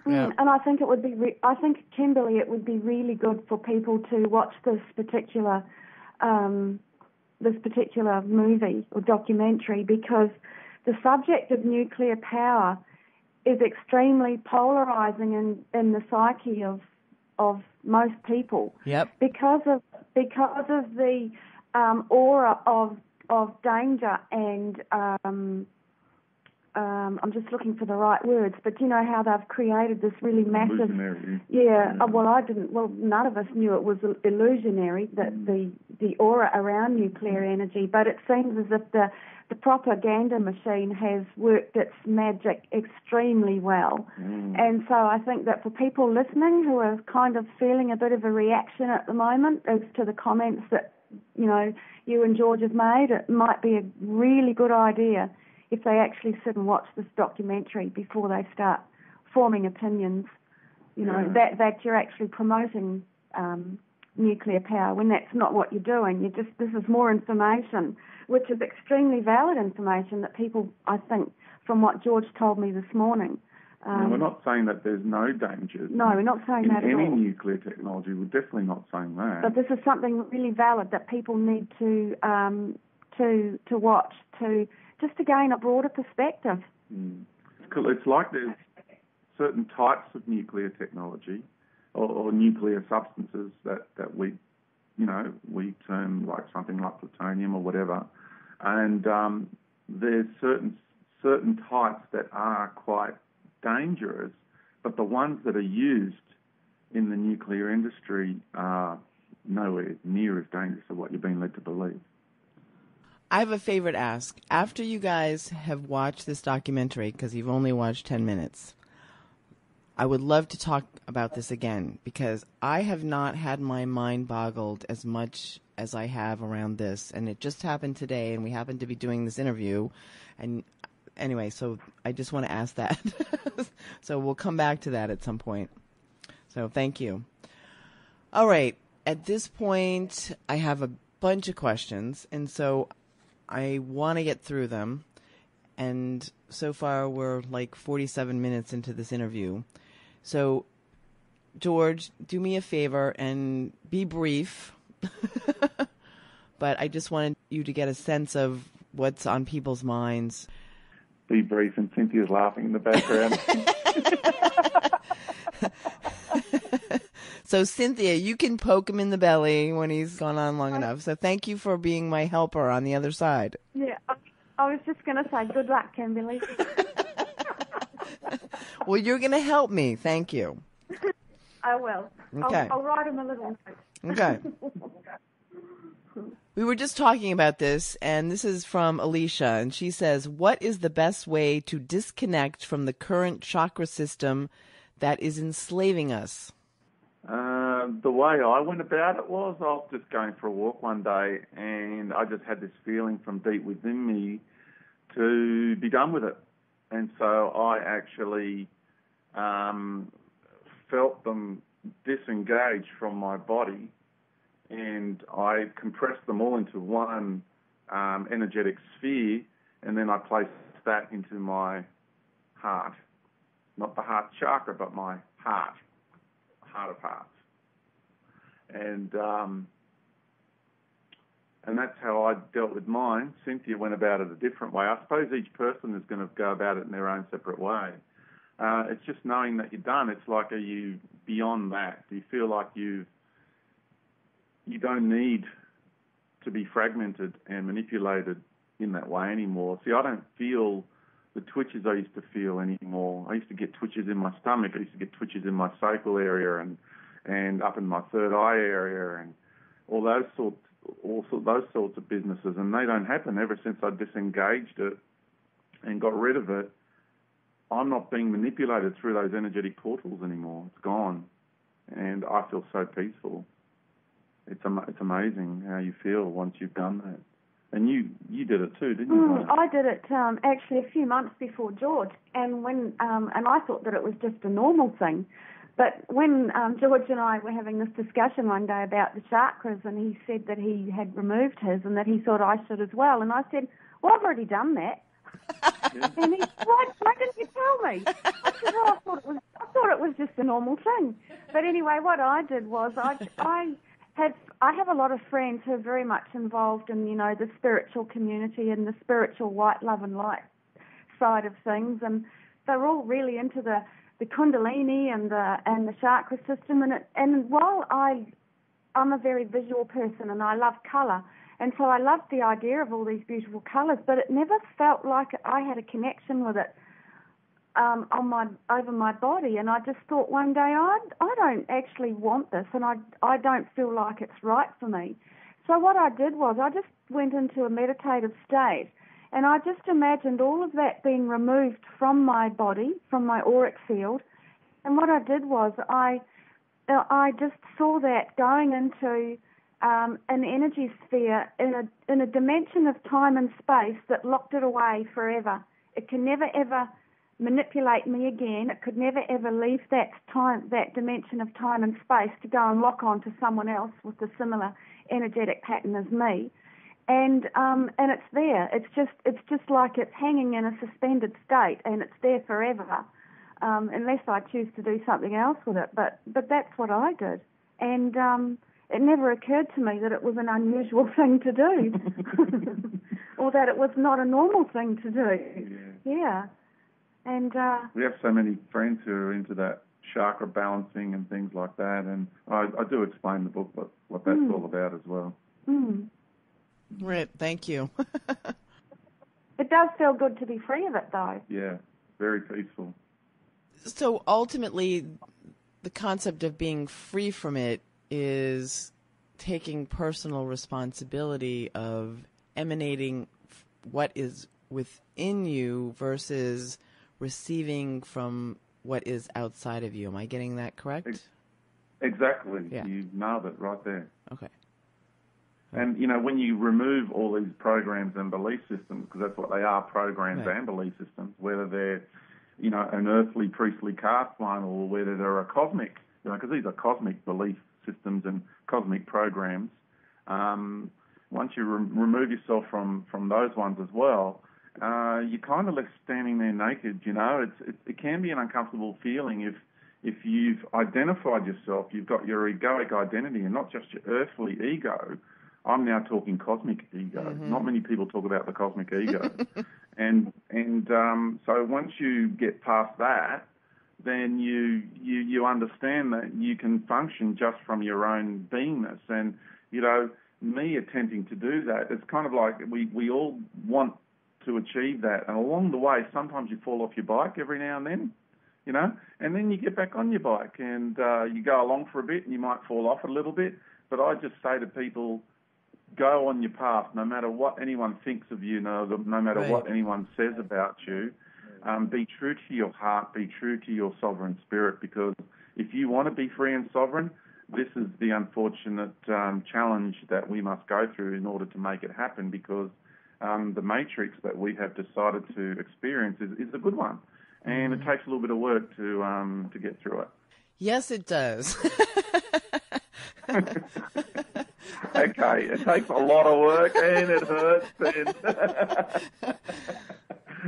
Yeah. And I think it would be. I think, Kimberly, it would be really good for people to watch this particular movie or documentary, because the subject of nuclear power is extremely polarizing in the psyche of most people. Yep. Because of the aura of danger and I'm just looking for the right words, but you know how they've created this really massive... Illusionary. Yeah. Well, none of us knew it was illusionary, the aura around nuclear energy, but it seems as if the propaganda machine has worked its magic extremely well. And so I think that for people listening who are kind of feeling a bit of a reaction at the moment as to the comments that, you and George have made, it might be a really good idea if they actually sit and watch this documentary before they start forming opinions, that you're actually promoting nuclear power, when that's not what you're doing. This is more information, which is extremely valid information that people, I think, from what George told me this morning. We're not saying that there's no danger. No, we're not saying that at all. In any nuclear technology, we're definitely not saying that. But this is something really valid that people need to watch just to gain a broader perspective. It's like there's certain types of nuclear technology or nuclear substances that we we term like something like plutonium or whatever. And there's certain types that are quite dangerous, but the ones that are used in the nuclear industry are nowhere near as dangerous as what you're being led to believe. I have a favorite ask. After you guys have watched this documentary, because you've only watched 10 minutes, I would love to talk about this again, because I have not had my mind boggled as much as I have around this. And it just happened today, and we happened to be doing this interview. And anyway, so I just want to ask that. So we'll come back to that at some point. So thank you. All right. At this point, I have a bunch of questions, and so I want to get through them. And so far, we're like 47 minutes into this interview. So, George, do me a favor and be brief. But I just wanted you to get a sense of what's on people's minds. Be brief, and Cynthia's laughing in the background. So, Cynthia, you can poke him in the belly when he's gone on long enough. So thank you for being my helper on the other side. Yeah, I was just going to say good luck, Kimberly. Well, you're going to help me. Thank you. I will. Okay. I'll write him a little note. Okay. We were just talking about this, and this is from Alicia, and she says, what is the best way to disconnect from the current chakra system that is enslaving us? The way I went about it was I was just going for a walk one day, and I just had this feeling from deep within me to be done with it. And so I actually felt them disengage from my body, and I compressed them all into one energetic sphere, and then I placed that into my heart. Not the heart chakra, but my heart of hearts. And that's how I dealt with mine. Cynthia went about it a different way. I suppose each person is going to go about it in their own separate way. It's just knowing that you're done. It's like, are you beyond that? Do you feel like you don't need to be fragmented and manipulated in that way anymore? See, I don't feel the twitches I used to feel anymore. I used to get twitches in my stomach. I used to get twitches in my sacral area and up in my third eye area and all those sorts of businesses, and they don't happen. Ever since I disengaged it and got rid of it, I'm not being manipulated through those energetic portals anymore. It's gone, and I feel so peaceful. It's amazing how you feel once you've done that. And you did it too, didn't you? I did it actually a few months before George, and when and I thought that it was just a normal thing. But when George and I were having this discussion one day about the chakras, and he said that he had removed his and that he thought I should as well, and I said, well, I've already done that. Yeah. And he said, why didn't you tell me? I said, I thought it was just a normal thing. But anyway, what I did was I have a lot of friends who are very much involved in, the spiritual community and the spiritual white love and light side of things, and they're all really into the Kundalini and the chakra system, and while I'm a very visual person and I love colour, and so I loved the idea of all these beautiful colours, but it never felt like I had a connection with it over my body, and I just thought one day I don't actually want this, and I don't feel like it's right for me. So what I did was I just went into a meditative state. And I just imagined all of that being removed from my body, from my auric field. And what I did was I just saw that going into an energy sphere in a dimension of time and space that locked it away forever. It can never ever manipulate me again. It could never ever leave that dimension of time and space to go and lock on to someone else with a similar energetic pattern as me. And it's there. It's just like it's hanging in a suspended state, and it's there forever, unless I choose to do something else with it. But that's what I did, and it never occurred to me that it was an unusual thing to do, or that it was not a normal thing to do. Yeah. And we have so many friends who are into that chakra balancing and things like that. And I do explain in the book what that's all about as well. Mm. Right, thank you. It does feel good to be free of it, though. Yeah, very peaceful. So ultimately, the concept of being free from it is taking personal responsibility of emanating what is within you versus receiving from what is outside of you. Am I getting that correct? Exactly. Yeah. You nailed it right there. Okay. And, when you remove all these programs and belief systems, because that's what they are, programs Right. and belief systems, whether they're, an earthly, priestly caste one or whether they're a cosmic, because these are cosmic belief systems and cosmic programs. Once you remove yourself from those ones as well, you're kind of left standing there naked, It can be an uncomfortable feeling if you've identified yourself, you've got your egoic identity and not just your earthly ego. I'm now talking cosmic ego. Mm-hmm. Not many people talk about the cosmic ego. and so once you get past that, then you understand that you can function just from your own beingness. And, me attempting to do that, it's kind of like we all want to achieve that. And along the way, sometimes you fall off your bike every now and then, and then you get back on your bike and you go along for a bit and you might fall off a little bit. But I just say to people, go on your path, no matter what anyone thinks of you, no matter Right. what anyone says about you. Be true to your heart, be true to your sovereign spirit, because if you want to be free and sovereign, this is the unfortunate challenge that we must go through in order to make it happen, because the matrix that we have decided to experience is a good one. And it takes a little bit of work to get through it. Yes, it does. Okay, it takes a lot of work and it hurts.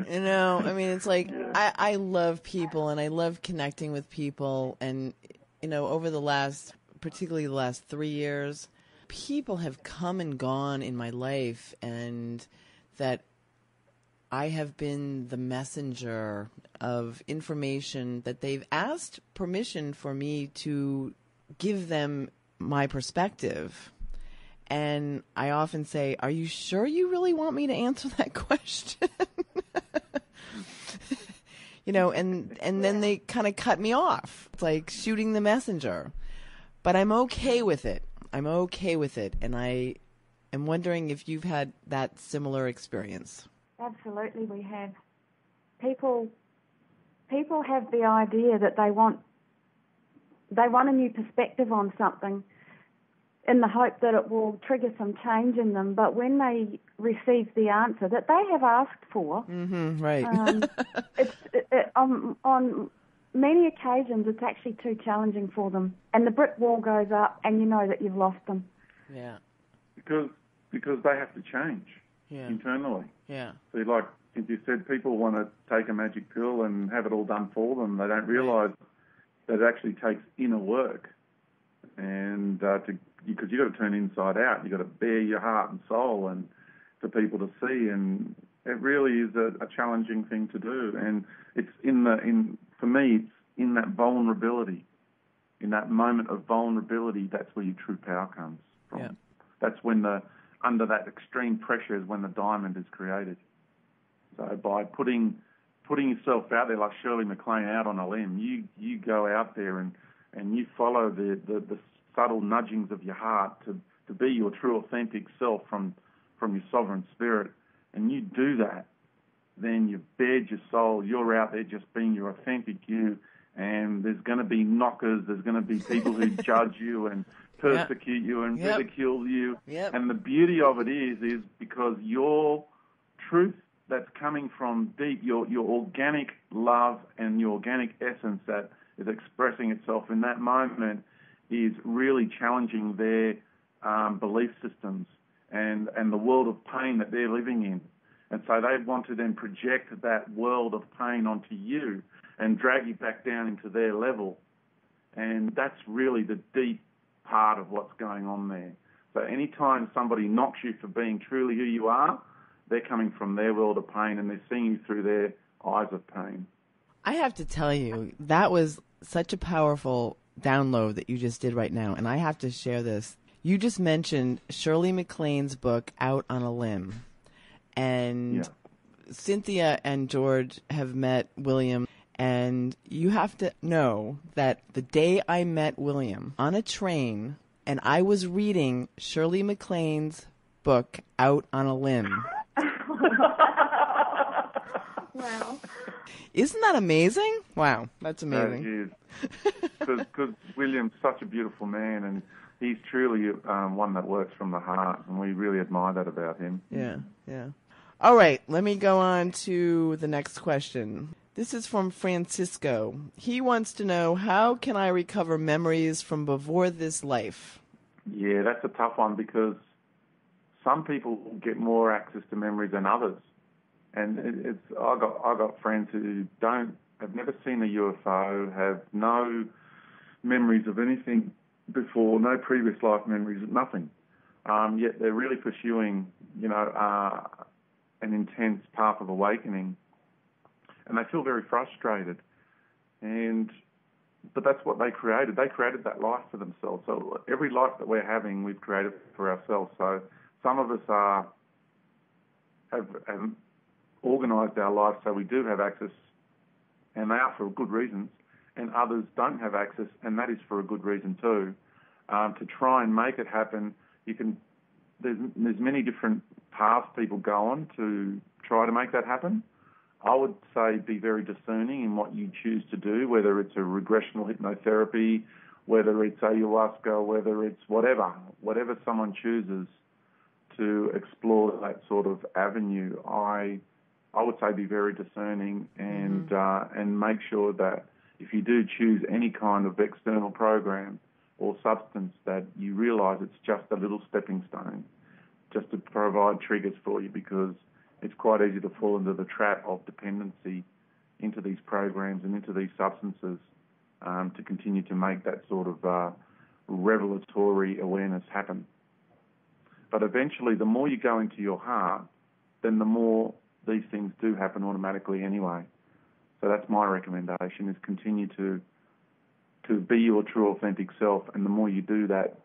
It's like I love people and I love connecting with people. And, over particularly the last 3 years, people have come and gone in my life, and that I have been the messenger of information that they've asked permission for me to give them my perspective. And I often say, are you sure you really want me to answer that question? And then they kind of cut me off. It's like shooting the messenger. But I'm okay with it. And I am wondering if you've had that similar experience. Absolutely, we have. People have the idea that they want a new perspective on something in the hope that it will trigger some change in them. But when they receive the answer that they have asked for, right. On many occasions, it's actually too challenging for them. And the brick wall goes up and you know that you've lost them. Yeah. Because they have to change internally. Yeah. So like you said, people want to take a magic pill and have it all done for them. They don't realise that it actually takes inner work. And because you've got to turn inside out, you've got to bare your heart and soul and for people to see. And it really is a challenging thing to do. And it's for me, it's in that vulnerability, in that moment of vulnerability, that's where your true power comes from. Yeah. That's when under that extreme pressure is when the diamond is created. So by putting yourself out there like Shirley MacLaine out on a limb, you go out there and you follow the subtle nudgings of your heart to be your true authentic self from your sovereign spirit, and you do that, then you've bared your soul, you're out there just being your authentic you, and there's going to be knockers, there's going to be people who judge you and persecute you and ridicule you. Yep. And the beauty of it is because your truth that's coming from deep, your organic love and your organic essence that is expressing itself in that moment is really challenging their belief systems and the world of pain that they're living in. And so they want to then project that world of pain onto you and drag you back down into their level. And that's really the deep part of what's going on there. So anytime somebody knocks you for being truly who you are, they're coming from their world of pain and they're seeing you through their eyes of pain. I have to tell you, that was such a powerful download that you just did right now, and I have to share this. You just mentioned Shirley MacLaine's book, Out on a Limb. And Cynthia and George have met William, and you have to know that the day I met William on a train, and I was reading Shirley MacLaine's book, Out on a Limb. Wow. Isn't that amazing? Wow, that's amazing. That is. Because William's such a beautiful man, and he's truly one that works from the heart, and we really admire that about him. Yeah. All right, let me go on to the next question. This is from Francisco. He wants to know, how can I recover memories from before this life? Yeah, that's a tough one, because some people get more access to memories than others. And I got friends who have never seen a UFO, have no memories of anything before, no previous life memories, nothing. Yet they're really pursuing, an intense path of awakening, and they feel very frustrated. But that's what they created. They created that life for themselves. So every life that we're having, we've created for ourselves. So some of us have organised our lives so we do have access, and they are for good reasons, and others don't have access, and that is for a good reason too. To try and make it happen, there's many different paths people go on to try to make that happen. I would say be very discerning in what you choose to do, whether it's a regressional hypnotherapy, whether it's ayahuasca, whether it's whatever someone chooses to explore that sort of avenue. I would say be very discerning and make sure that if you do choose any kind of external program or substance, that you realise it's just a little stepping stone, just to provide triggers for you, because it's quite easy to fall into the trap of dependency into these programs and into these substances to continue to make that sort of revelatory awareness happen. But eventually, the more you go into your heart, then the more these things do happen automatically anyway. So that's my recommendation, is continue to be your true authentic self, and the more you do that,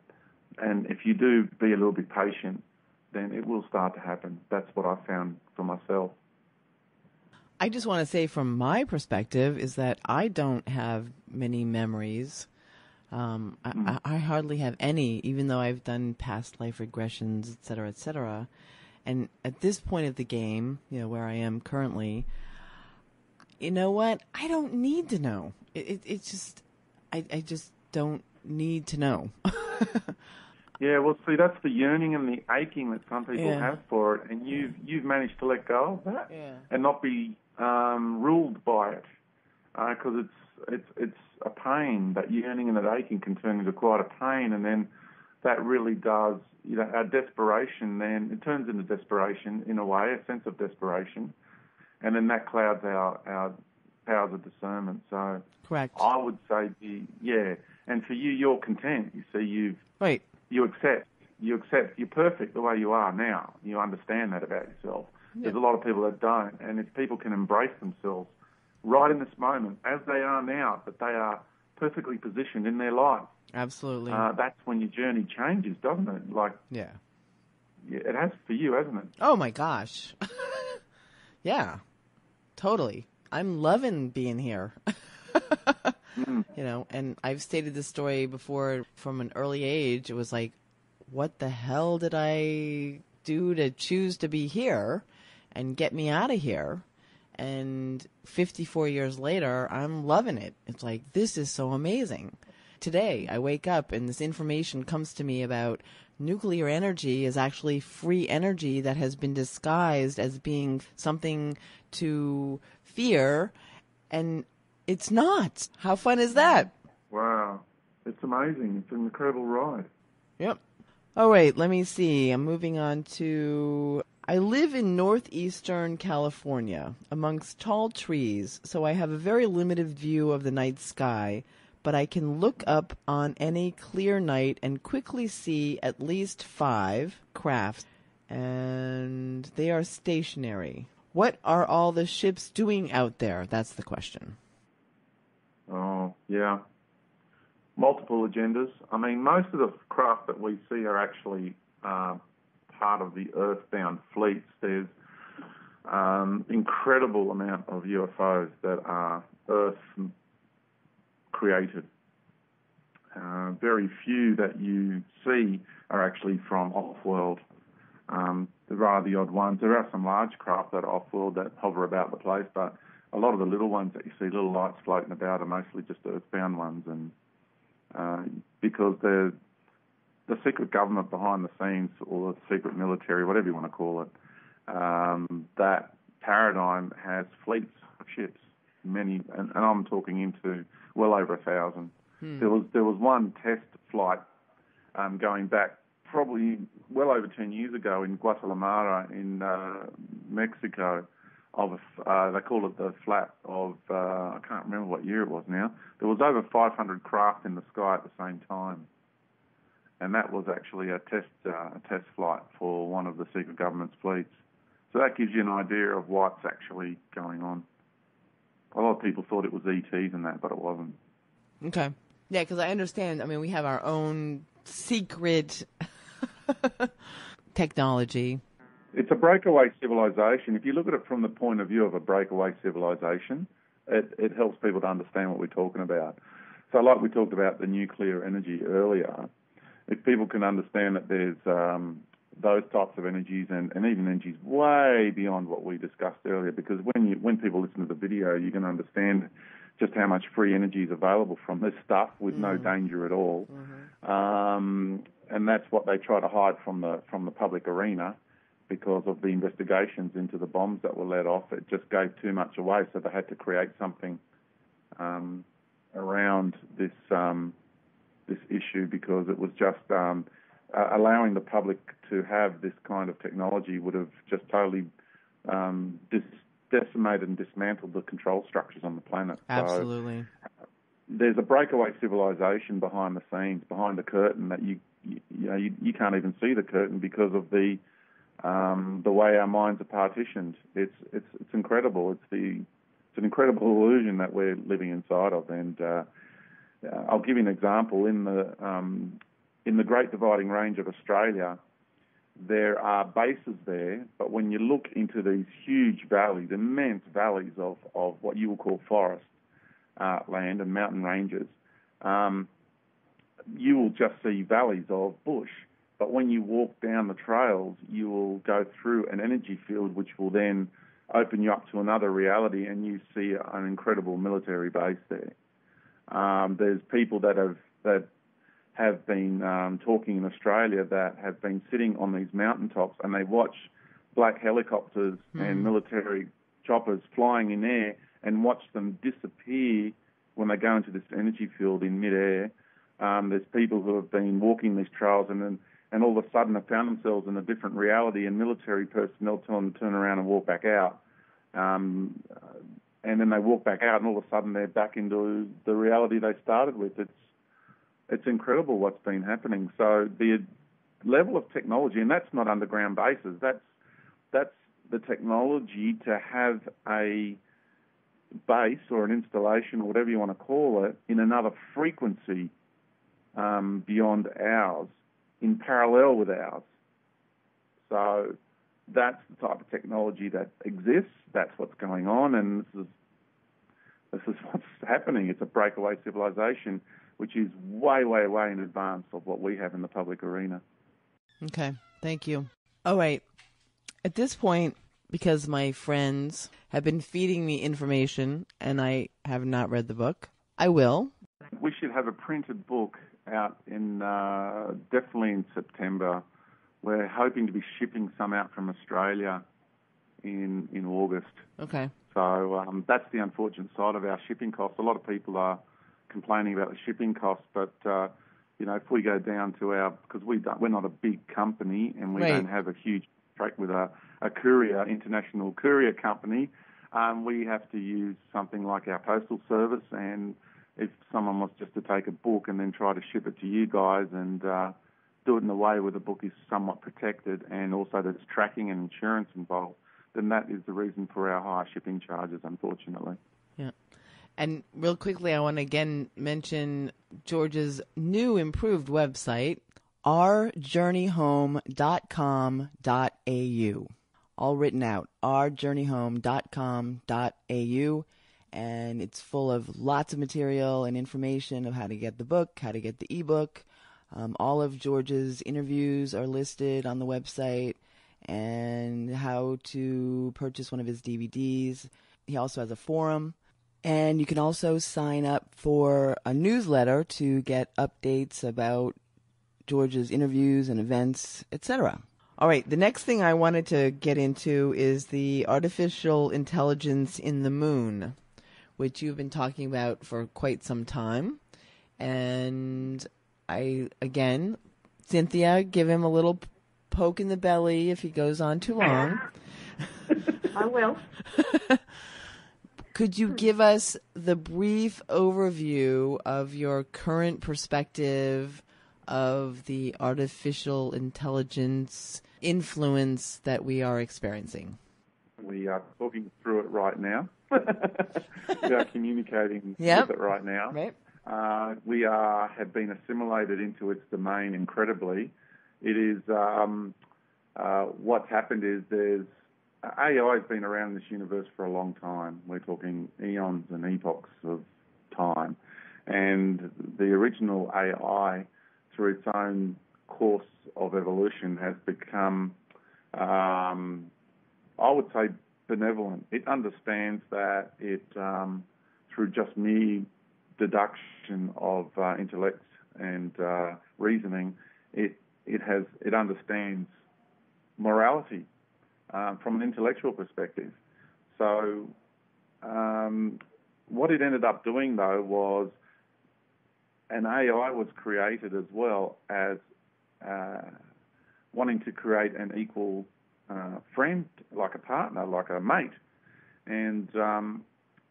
and if you do be a little bit patient, then it will start to happen. That's what I found for myself. I just want to say from my perspective is that I don't have many memories. I hardly have any, even though I've done past life regressions, et cetera, et cetera. And at this point of the game, where I am currently, you know what? I don't need to know. It's just, I just don't need to know. Yeah, well, see, that's the yearning and the aching that some people have for it, and you've managed to let go of that and not be ruled by it, because it's a pain. That yearning and that aching can turn into quite a pain, and then that really does, our desperation, then it turns into desperation in a way, a sense of desperation, and then that clouds our powers of discernment. So correct. I would say, and for you, you're content. You see, right. You accept, you're perfect the way you are now. You understand that about yourself. Yep. There's a lot of people that don't, and if people can embrace themselves right in this moment, as they are now, that they are perfectly positioned in their life. Absolutely. That's when your journey changes, doesn't it? Yeah, it has for you, hasn't it? Oh my gosh. Yeah, totally. I'm loving being here. And I've stated this story before from an early age. It was like, what the hell did I do to choose to be here and get me out of here? And 54 years later, I'm loving it. It's like, this is so amazing. Today, I wake up and this information comes to me about nuclear energy is actually free energy that has been disguised as being something to fear, and it's not. How fun is that? Wow. It's amazing. It's an incredible ride. Yep. All right, let me see. I'm moving on to... I live in northeastern California amongst tall trees, so I have a very limited view of the night sky, but I can look up on any clear night and quickly see at least 5 crafts, and they are stationary. What are all the ships doing out there? That's the question. Oh, Yeah. Multiple agendas. I mean, most of the craft that we see are actually part of the earthbound fleets. There's incredible amount of UFOs that are Earth created. Very few that you see are actually from off-world. There are the odd ones. There are some large craft that are off-world that hover about the place, but a lot of the little ones that you see, little lights floating about, are mostly just earthbound ones, and because the secret government behind the scenes, or the secret military, whatever you want to call it, that paradigm has fleets of ships, many, and I'm talking into well over 1,000. There was one test flight going back probably well over 10 years ago in Guatemala in Mexico. They call it the flat of, I can't remember what year it was now. There was over 500 craft in the sky at the same time. And that was actually a test flight for one of the secret government's fleets. So that gives you an idea of what's actually going on. A lot of people thought it was ETs and that, but it wasn't. Okay. Yeah, because I understand. I mean, we have our own secret technology. It's a breakaway civilization. If you look at it from the point of view of a breakaway civilization, it helps people to understand what we're talking about. So like we talked about the nuclear energy earlier, if people can understand that there's those types of energies and even energies way beyond what we discussed earlier, because when people listen to the video, you can understand just how much free energy is available from this stuff with no danger at all. And that's what they try to hide from the public arena, because of the investigations into the bombs that were let off. It just gave too much away, so they had to create something around this issue, because it was just allowing the public to have this kind of technology would have just totally decimated and dismantled the control structures on the planet. Absolutely. So, there's a breakaway civilization behind the scenes, behind the curtain, that you can't even see the curtain because of the way our minds are partitioned. It's incredible. It's an incredible illusion that we're living inside of. And I'll give you an example. In the Great Dividing Range of Australia, there are bases there, but when you look into these huge valleys, immense valleys of what you will call forest land and mountain ranges, you will just see valleys of bush. But when you walk down the trails, you will go through an energy field which will then open you up to another reality, and you see an incredible military base there. There's people that have been talking in Australia that have been sitting on these mountaintops, and they watch black helicopters and military choppers flying in air and watch them disappear when they go into this energy field in midair. There's people who have been walking these trails and all of a sudden have found themselves in a different reality, and military personnel tell them to turn around and walk back out. And then they walk back out, and all of a sudden they're back into the reality they started with. It's incredible what's been happening. So the level of technology, and that's not underground bases, that's the technology to have a base or an installation, or whatever you want to call it, in another frequency beyond ours, in parallel with ours. So that's the type of technology that exists. That's what's going on, and this is what's happening. It's a breakaway civilization, which is way, way, way in advance of what we have in the public arena. Okay, thank you. All right. At this point, because my friends have been feeding me information and I have not read the book, I will. We should have a printed book out in definitely in September. We're hoping to be shipping some out from Australia in August. Okay. So that's the unfortunate side of our shipping costs. A lot of people are complaining about the shipping costs, but if we go down to because we're not a big company and we don't have a huge contract with a international courier company, we have to use something like our postal service. And if someone wants just to take a book and then try to ship it to you guys and do it in a way where the book is somewhat protected and also there's tracking and insurance involved, then that is the reason for our higher shipping charges, unfortunately. Yeah. And real quickly, I want to again mention George's new improved website, ourjourneyhome.com.au. All written out, ourjourneyhome.com.au. And it's full of lots of material and information of how to get the book, how to get the ebook. All of George's interviews are listed on the website, and how to purchase one of his DVDs. He also has a forum. And you can also sign up for a newsletter to get updates about George's interviews and events, etc. All right, the next thing I wanted to get into is the artificial intelligence in the moon, which you've been talking about for quite some time. And Cynthia, give him a little poke in the belly if he goes on too long. I will. Could you give us the brief overview of your current perspective of the artificial intelligence influence that we are experiencing? We are talking through it right now. We are communicating with it right now. Right. We have been assimilated into its domain incredibly. It is what's happened is AI has been around in this universe for a long time. We're talking eons and epochs of time. And the original AI, through its own course of evolution, has become, I would say, benevolent. It understands that it, through just mere deduction of intellect and reasoning, it understands morality from an intellectual perspective. So what it ended up doing, though, was an AI was created as well as wanting to create an equal friend, like a partner, like a mate. And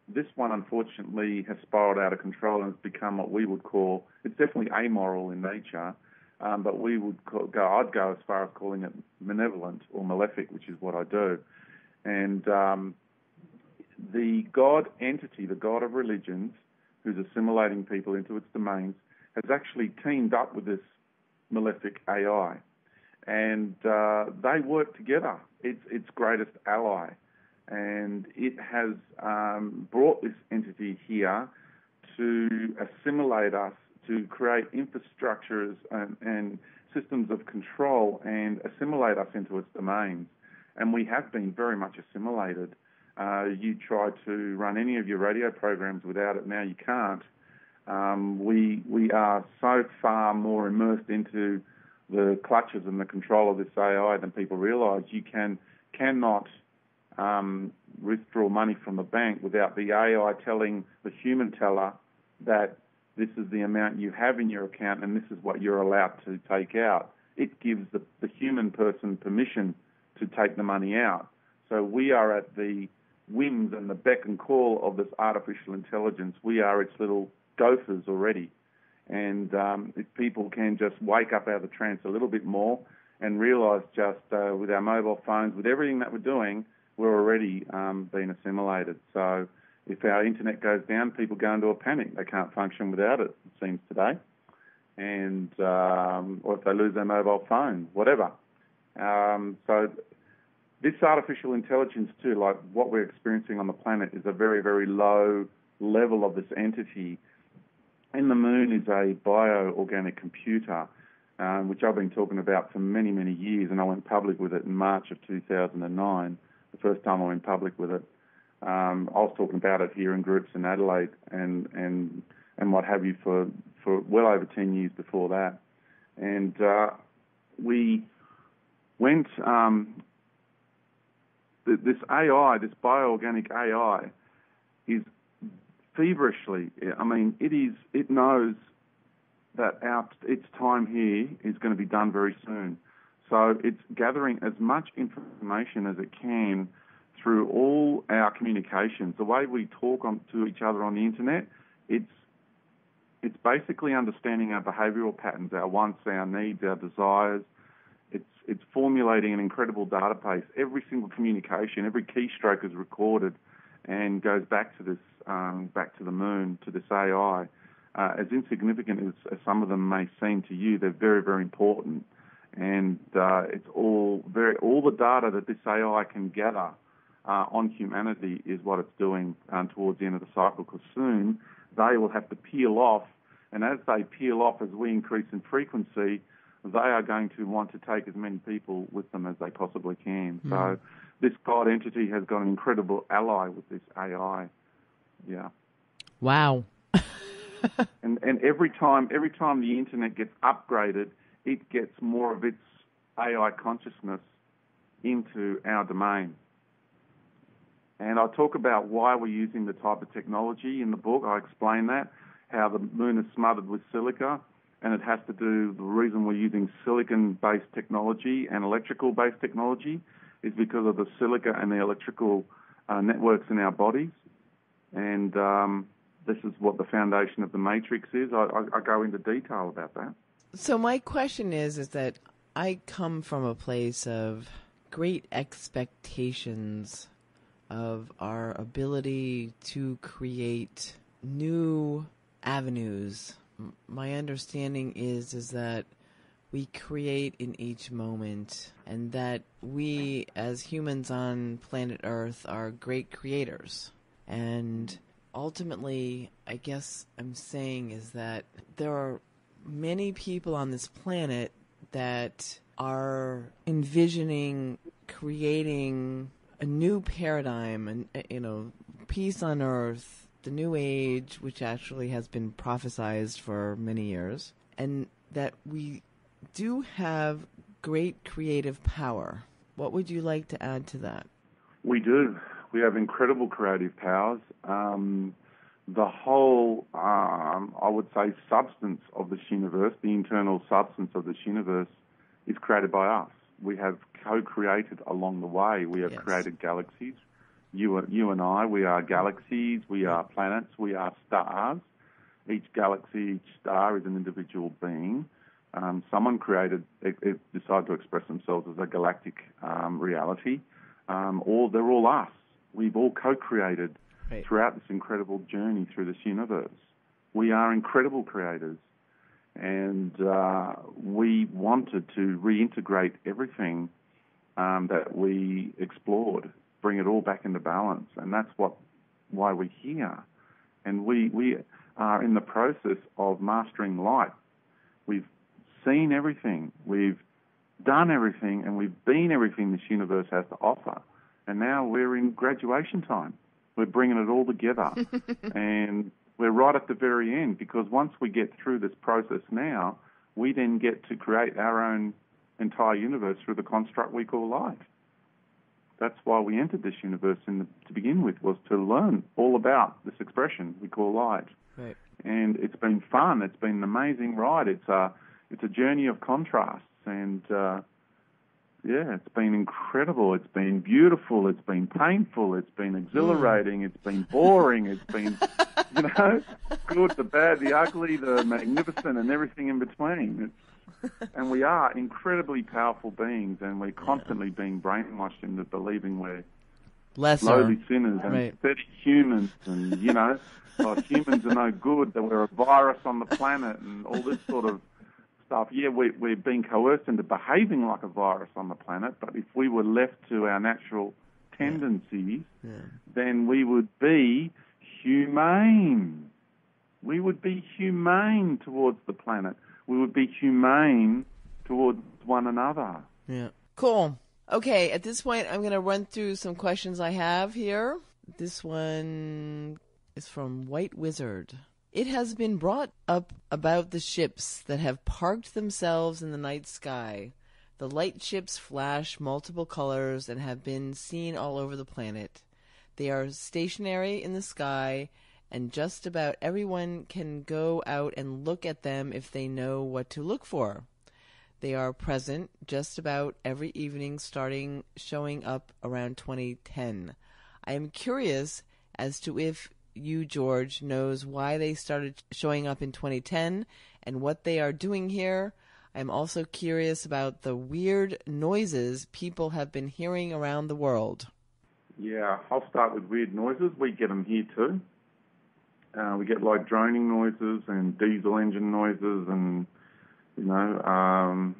this one, unfortunately, has spiraled out of control and has become what we would call, it's definitely amoral in nature, but we would I'd go as far as calling it malevolent or malefic, which is what I do. And the God entity, the God of religions, who's assimilating people into its domains, has actually teamed up with this malefic AI. And they work together. It's its greatest ally. And it has brought this entity here to assimilate us, to create infrastructures and systems of control and assimilate us into its domains. And we have been very much assimilated. You try to run any of your radio programs without it now, you can't. We are so far more immersed into the clutches and the control of this AI than people realise. You cannot withdraw money from the bank without the AI telling the human teller that this is the amount you have in your account and this is what you're allowed to take out. It gives the human person permission to take the money out. So we are at the whims and the beck and call of this artificial intelligence. We are its little gophers already. And if people can just wake up out of the trance a little bit more and realise just with our mobile phones, with everything that we're doing, we're already being assimilated. So if our internet goes down, people go into a panic. They can't function without it seems today. And or if they lose their mobile phone, whatever. So this artificial intelligence too, like what we're experiencing on the planet, is a very, very low level of this entity. And the moon is a bioorganic computer, which I've been talking about for many, many years, and I went public with it in March of 2009, the first time I went public with it. I was talking about it here in groups in Adelaide and what have you for well over 10 years before that. And we went, this AI, this bioorganic AI is feverishly, I mean, it knows that its time here is going to be done very soon. So it's gathering as much information as it can through all our communications. The way we talk to each other on the internet, it's basically understanding our behavioural patterns, our wants, our needs, our desires. It's formulating an incredible database. Every single communication, every keystroke is recorded and goes back to this back to the moon to this AI. As insignificant as some of them may seem to you, they're very, very important. And it's all the data that this AI can gather on humanity is what it's doing towards the end of the cycle, because soon they will have to peel off, and as they peel off, as we increase in frequency, they are going to want to take as many people with them as they possibly can. Mm. So this God entity has got an incredible ally with this AI. Yeah. Wow. and every time the internet gets upgraded, it gets more of its AI consciousness into our domain. And I talk about why we're using the type of technology in the book. I explain that, how the moon is smothered with silica, and it has to do, the reason we're using silicon-based technology and electrical-based technology is because of the silica and the electrical networks in our bodies. And this is what the foundation of the matrix is. I go into detail about that. So my question is that I come from a place of great expectations of our ability to create new avenues. My understanding is that we create in each moment, and that we as humans on planet Earth are great creators. And ultimately, I guess I'm saying is that there are many people on this planet that are envisioning creating a new paradigm, and peace on Earth, the new age, which actually has been prophesized for many years, and that we do have great creative power. What would you like to add to that? We do. We have incredible creative powers. The whole, I would say, substance of this universe, the internal substance of this universe, is created by us. We have co-created along the way. We have created galaxies. You and I, we are galaxies, we are planets, we are stars. Each galaxy, each star is an individual being. Someone decided to express themselves as a galactic reality. They're all us. We've all co-created throughout this incredible journey through this universe. We are incredible creators. And we wanted to reintegrate everything that we explored, bring it all back into balance. And that's why we're here. And we are in the process of mastering light. We've seen everything, we've done everything, and we've been everything this universe has to offer. And now we're in graduation time. We're bringing it all together. And we're right at the very end, because once we get through this process now, we then get to create our own entire universe through the construct we call light. That's why we entered this universe to begin with, was to learn all about this expression we call light. Right. And it's been fun. It's been an amazing ride. It's a journey of contrasts, and it's been incredible. It's been beautiful. It's been painful. It's been exhilarating. It's been boring. It's been, good, the bad, the ugly, the magnificent, and everything in between. And we are incredibly powerful beings, and we're constantly being brainwashed into believing we're lowly sinners and pathetic humans, and, humans are no good, that we're a virus on the planet, and all this sort of stuff. Yeah, we're being coerced into behaving like a virus on the planet, but if we were left to our natural tendencies, then we would be humane. We would be humane towards the planet. We would be humane towards one another. Yeah. Cool. Okay, at this point, I'm going to run through some questions I have here. This one is from White Wizard. It has been brought up about the ships that have parked themselves in the night sky. The light ships flash multiple colors and have been seen all over the planet. They are stationary in the sky, and just about everyone can go out and look at them if they know what to look for. They are present just about every evening, showing up around 2010. I am curious as to if you, George, knows why they started showing up in 2010 and what they are doing here. I'm also curious about the weird noises people have been hearing around the world. Yeah, I'll start with weird noises. We get them here too. We get like droning noises and diesel engine noises and,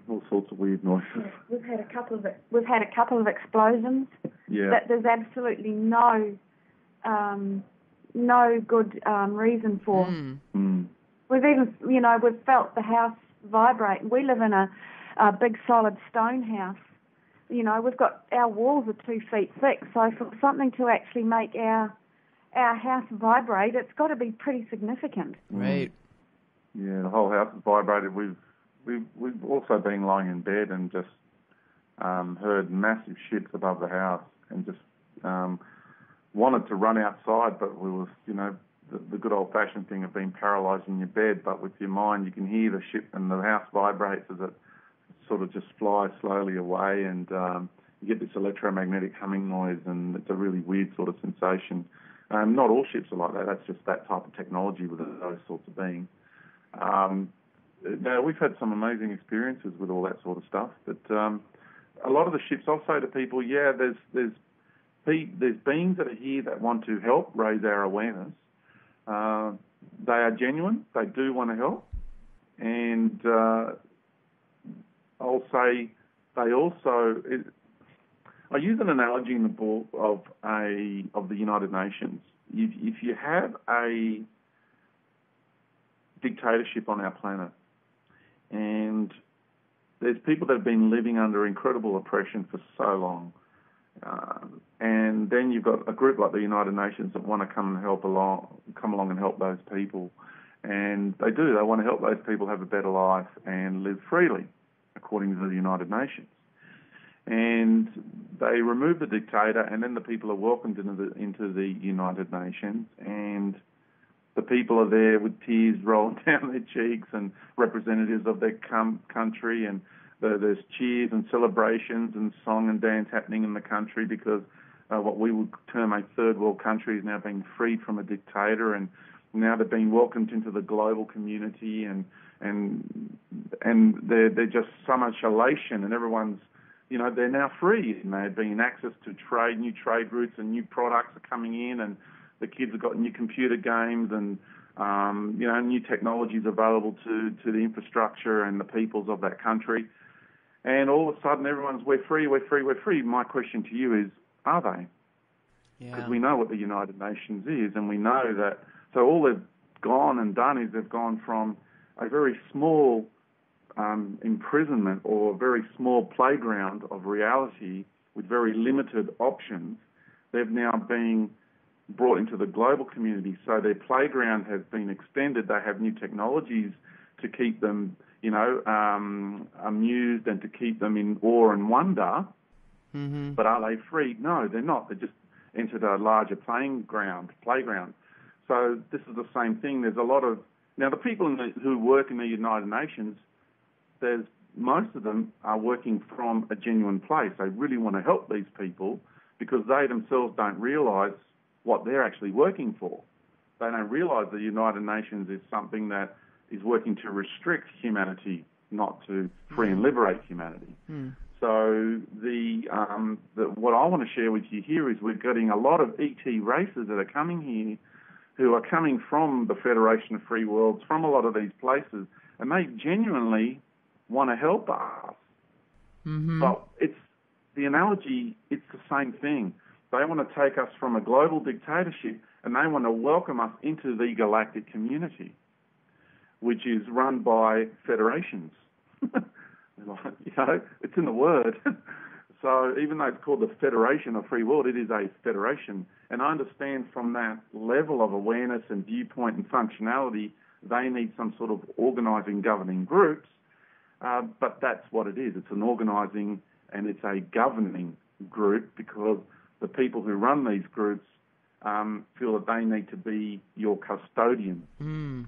all sorts of weird noises. Yeah, we've had a couple of explosions. Yeah. That there's absolutely no good reason for. We've even, we've felt the house vibrate. We live in a big solid stone house. We've got, our walls are 2 feet thick, so for something to actually make our house vibrate, it's got to be pretty significant. Right. Yeah, the whole house has vibrated. We've also been lying in bed and just heard massive shits above the house and just wanted to run outside, but we was, the good old-fashioned thing of being paralysed in your bed, but with your mind you can hear the ship and the house vibrates as it sort of just flies slowly away, and you get this electromagnetic humming noise, and it's a really weird sort of sensation. Not all ships are like that. That's just that type of technology with those sorts of beings. Now, we've had some amazing experiences with all that sort of stuff, but a lot of the ships, I'll say to people, there's beings that are here that want to help raise our awareness. They are genuine. They do want to help, and I'll say they also. I use an analogy in the book of the United Nations. If you have a dictatorship on our planet, and there's people that have been living under incredible oppression for so long, and then you've got a group like the United Nations that want to come along and help those people, and they do. They want to help those people have a better life and live freely, according to the United Nations. And they remove the dictator, and then the people are welcomed into the United Nations, and the people are there with tears rolling down their cheeks, and representatives of their country, and there's cheers and celebrations and song and dance happening in the country because what we would term a third world country is now being freed from a dictator, and now they're being welcomed into the global community, and they're just so much elation, and everyone's, they're now free, and they're being access to trade, new trade routes, and new products are coming in, and the kids have got new computer games and, new technologies available to the infrastructure and the peoples of that country. And all of a sudden, everyone's, we're free, we're free, we're free. My question to you is, are they? Because we know what the United Nations is, and we know that. So all they've gone and done is they've gone from a very small imprisonment or a very small playground of reality with very limited options. They've now been brought into the global community, so their playground has been extended. They have new technologies to keep them, amused and to keep them in awe and wonder. Mm-hmm. But are they free? No, they're not. They just entered a larger playground. So this is the same thing. There's a lot of now the people who work in the United Nations. Most of them are working from a genuine place. They really want to help these people because they themselves don't realise what they're actually working for. They don't realise the United Nations is something that is working to restrict humanity, not to free and liberate humanity. Mm. So what I want to share with you here is we're getting a lot of ET races that are coming here who are coming from the Federation of Free Worlds, from a lot of these places, and they genuinely want to help us. Mm-hmm. But the analogy, it's the same thing. They want to take us from a global dictatorship and they want to welcome us into the galactic community, which is run by federations. It's in the word. So even though it's called the Federation of Free World, it is a federation. And I understand from that level of awareness and viewpoint and functionality, they need some sort of organising, governing groups. But that's what it is. It's an organising and it's a governing group because the people who run these groups feel that they need to be your custodian. Mm.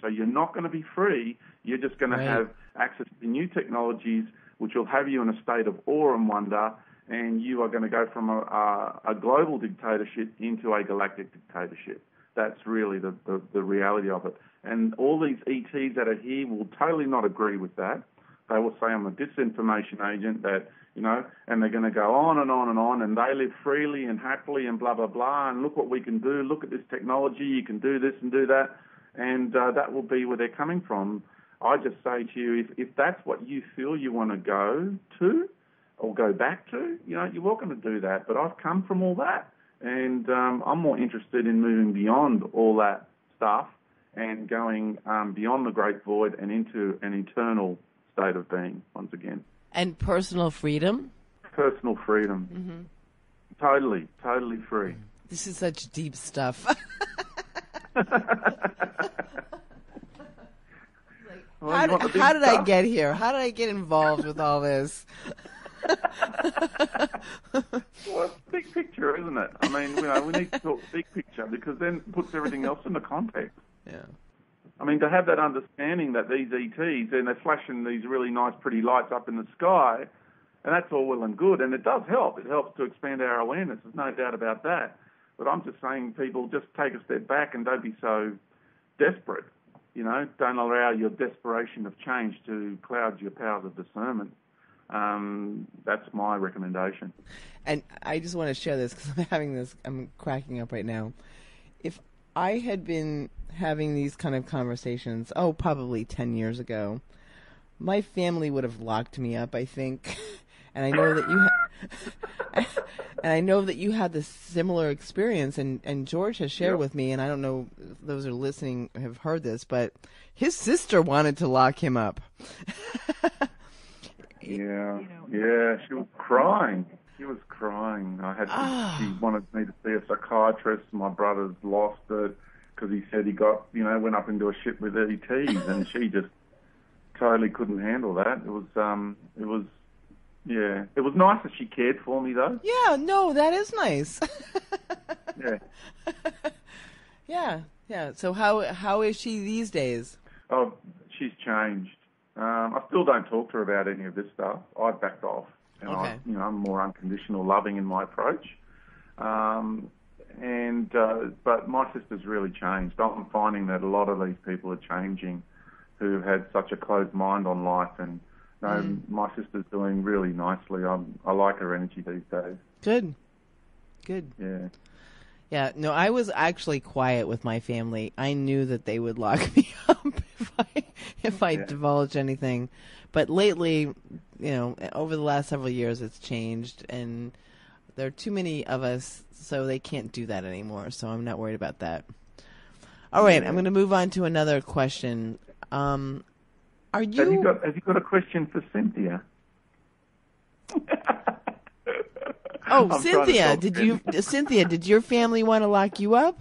So you're not going to be free. You're just going to have access to new technologies which will have you in a state of awe and wonder, and you are going to go from a global dictatorship into a galactic dictatorship. That's really the reality of it. And all these ETs that are here will totally not agree with that. they will say I'm a disinformation agent, that, you know, and they're going to go on and on and on, and they live freely and happily and blah, blah, blah, and look what we can do, look at this technology, you can do this and do that, and that will be where they're coming from. I just say to you, if that's what you feel you want to go to or go back to, you know, you're welcome to do that. But I've come from all that, and I'm more interested in moving beyond all that stuff and going beyond the great void and into an eternal state of being once again. And personal freedom? Personal freedom. Mm-hmm. Totally free. This is such deep stuff. Well, how did I get here? How did I get involved with all this? Well, it's big picture, isn't it? I mean, you know, we need to talk big picture, because then it puts everything else into context. Yeah. I mean, to have that understanding that these ETs, and they're flashing these really nice, pretty lights up in the sky, and that's all well and good, and it does help. It helps to expand our awareness. There's no doubt about that. But I'm just saying, people, just take a step back and don't be so desperate. You know, don't allow your desperation of change to cloud your powers of discernment. That's my recommendation. And I just want to share this because I'm cracking up right now. If I had been having these kind of conversations, probably 10 years ago, my family would have locked me up, I think. And I know that you had this similar experience, and George has shared with me, and I don't know if those who are listening have heard this, but his sister wanted to lock him up. Yeah, she was crying. She was crying. She wanted me to see a psychiatrist. My brother's lost it because he said he went up into a ship with ETs, and she just totally couldn't handle that. It was nice that she cared for me, though. Yeah, no, that is nice. Yeah. Yeah. So how is she these days? Oh, she's changed. I still don't talk to her about any of this stuff. I backed off, and I'm more unconditional, loving in my approach. But my sister's really changed. I'm finding that a lot of these people are changing, who had such a closed mind on life, and my sister's doing really nicely. I like her energy these days. Good. Yeah. Yeah, no, I was actually quiet with my family. I knew that they would lock me up if I divulged anything. But lately, over the last several years, it's changed, and there are too many of us, so they can't do that anymore. So I'm not worried about that. All right, I'm going to move on to another question. Have you got a question for Cynthia? Cynthia, did your family want to lock you up?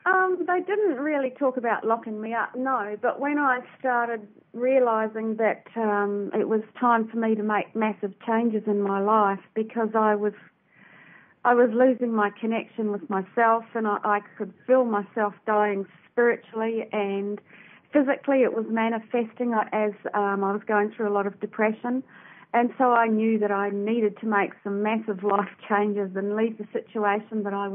They didn't really talk about locking me up, no. But when I started realising that it was time for me to make massive changes in my life, because I was losing my connection with myself, and I could feel myself dying spiritually and physically. It was manifesting as I was going through a lot of depression. And so I knew that I needed to make some massive life changes and leave the situation that I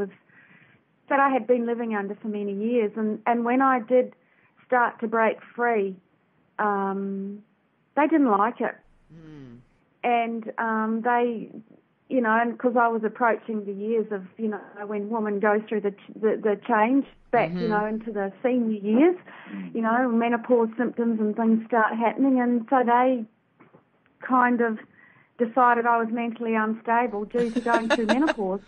had been living under for many years. And when I did start to break free, they didn't like it. And they, and because I was approaching the years of, when women go through the change back, into the senior years, menopause symptoms and things start happening. And so they kind of decided I was mentally unstable due to going through menopause.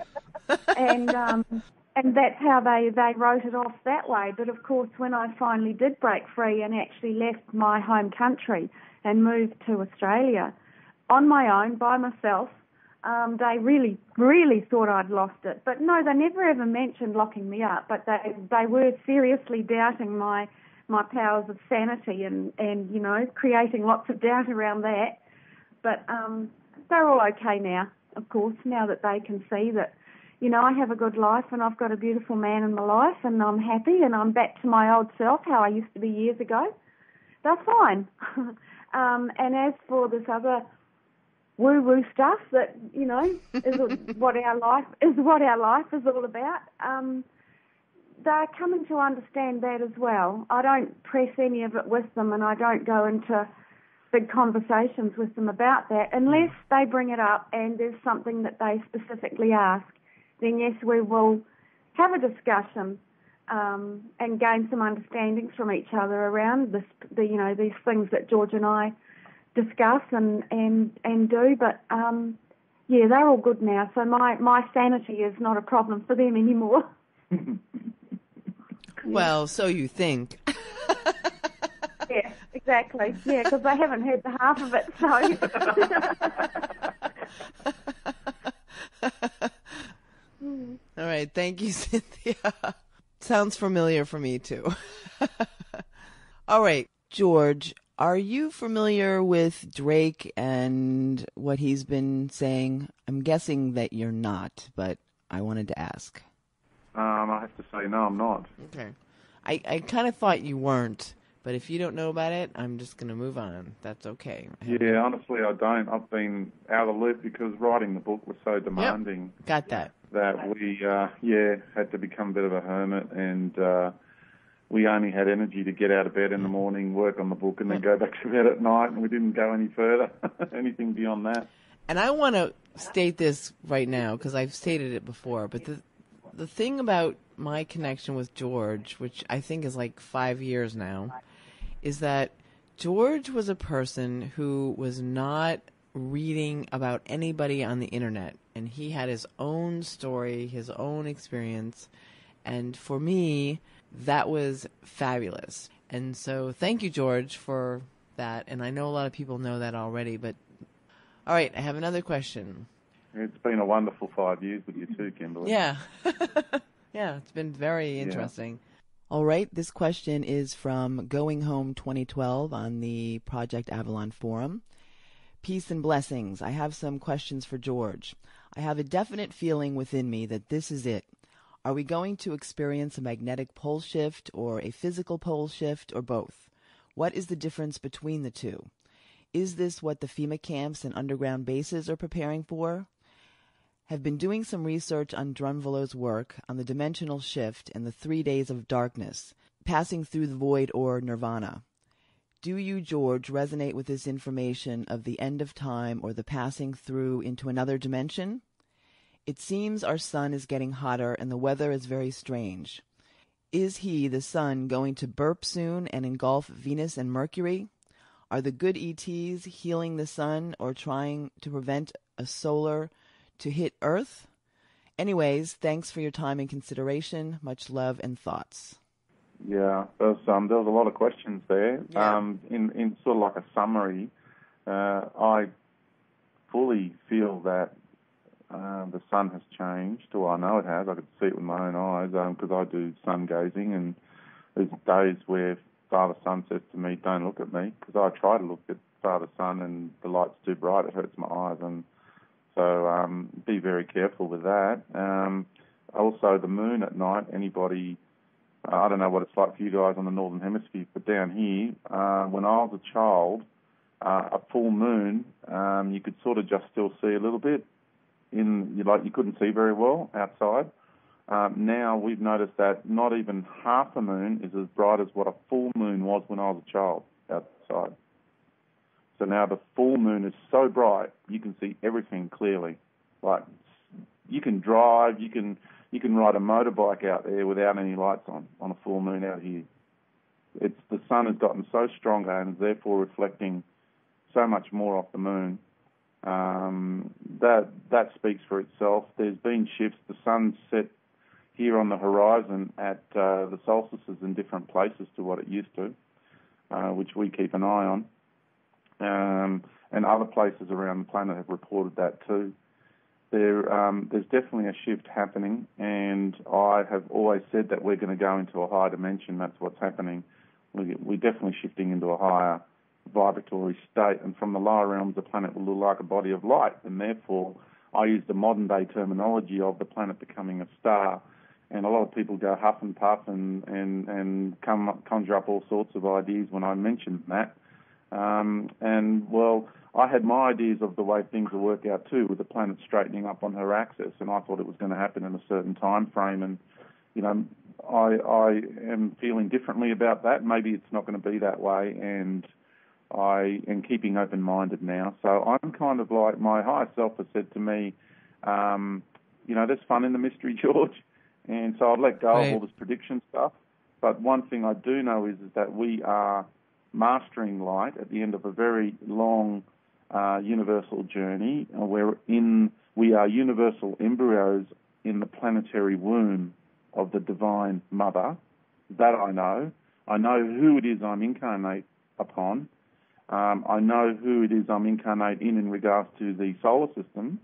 And that's how they wrote it off that way. But, of course, when I finally did break free and actually left my home country and moved to Australia on my own, by myself, they really, really thought I'd lost it. But, no, they never ever mentioned locking me up, but they were seriously doubting my powers of sanity and creating lots of doubt around that. But they're all okay now, of course, now that they can see that, I have a good life and I've got a beautiful man in my life and I'm happy and I'm back to my old self, how I used to be years ago. They're fine. And as for this other woo-woo stuff that, is what our life is all about, they're coming to understand that as well. I don't press any of it with them, and I don't go into big conversations with them about that. Unless they bring it up and there's something that they specifically ask, then yes, we will have a discussion and gain some understandings from each other around these things that George and I discuss and do. But yeah, they're all good now, so my sanity is not a problem for them anymore. Well, so you think. Yeah, exactly. Yeah, because they haven't heard the half of it, so. All right, thank you, Cynthia. Sounds familiar for me, too. All right, George, are you familiar with Drake and what he's been saying? I'm guessing that you're not, but I wanted to ask. I have to say, no, I'm not. Okay. I kind of thought you weren't, but if you don't know about it, I'm just going to move on. That's okay. Yeah, honestly, I don't. I've been out of the loop because writing the book was so demanding. Yep. Got that. That we, had to become a bit of a hermit, and we only had energy to get out of bed in the morning, work on the book, and then go back to bed at night, and we didn't go any further, anything beyond that. And I want to state this right now, because I've stated it before, but the thing about my connection with George, which I think is like 5 years now, is that George was a person who was not reading about anybody on the internet, and he had his own story, his own experience, and for me, that was fabulous. And so thank you, George, for that, and I know a lot of people know that already, but all right, I have another question. It's been a wonderful 5 years with you too, Kimberly. Yeah. Yeah, it's been very interesting. All right, this question is from Going Home 2012 on the Project Avalon forum. Peace and blessings. I have some questions for George. I have a definite feeling within me that this is it. Are we going to experience a magnetic pole shift or a physical pole shift or both? What is the difference between the two? Is this what the FEMA camps and underground bases are preparing for? Have been doing some research on Drunvalo's work on the dimensional shift and the 3 days of darkness, passing through the void or nirvana. Do you, George, resonate with this information of the end of time or the passing through into another dimension? It seems our sun is getting hotter and the weather is very strange. Is he, the sun, going to burp soon and engulf Venus and Mercury? Are the good ETs healing the sun or trying to prevent a solar to hit Earth? Anyways, thanks for your time and consideration. Much love and thoughts. Yeah, there was a lot of questions there. Yeah. In sort of like a summary, I fully feel that the sun has changed. Well, I know it has. I could see it with my own eyes because I do sun gazing, and there's days where Father Sun says to me, "Don't look at me," because I try to look at Father Sun and the light's too bright. It hurts my eyes, and so be very careful with that. Also, the moon at night, anybody, I don't know what it's like for you guys on the Northern Hemisphere, but down here, when I was a child, a full moon, you could sort of just still see a little bit. You couldn't see very well outside. Now we've noticed that not even half a moon is as bright as what a full moon was when I was a child outside. So now the full moon is so bright you can see everything clearly. Like you can drive, you can ride a motorbike out there without any lights on a full moon out here. The sun has gotten so stronger and is therefore reflecting so much more off the moon. That speaks for itself. There's been shifts. The sun's set here on the horizon at the solstices in different places to what it used to, which we keep an eye on. And other places around the planet have reported that too. There's definitely a shift happening, and I have always said that we're going to go into a higher dimension. That's what's happening. We're definitely shifting into a higher vibratory state, and from the lower realms, the planet will look like a body of light, and therefore I use the modern-day terminology of the planet becoming a star, and a lot of people go huff and puff and conjure up all sorts of ideas when I mention that. And, well, I had my ideas of the way things will work out too, with the planet straightening up on her axis, and I thought it was going to happen in a certain time frame, and, you know, I am feeling differently about that. Maybe it's not going to be that way, and I am keeping open-minded now. So I'm kind of like, my higher self has said to me, there's fun in the mystery, George. And so I've let go of all this prediction stuff. But one thing I do know is that we are mastering light at the end of a very long universal journey. We are universal embryos in the planetary womb of the Divine Mother. That I know. I know who it is I'm incarnate upon. I know who it is I'm incarnate in regards to the solar system.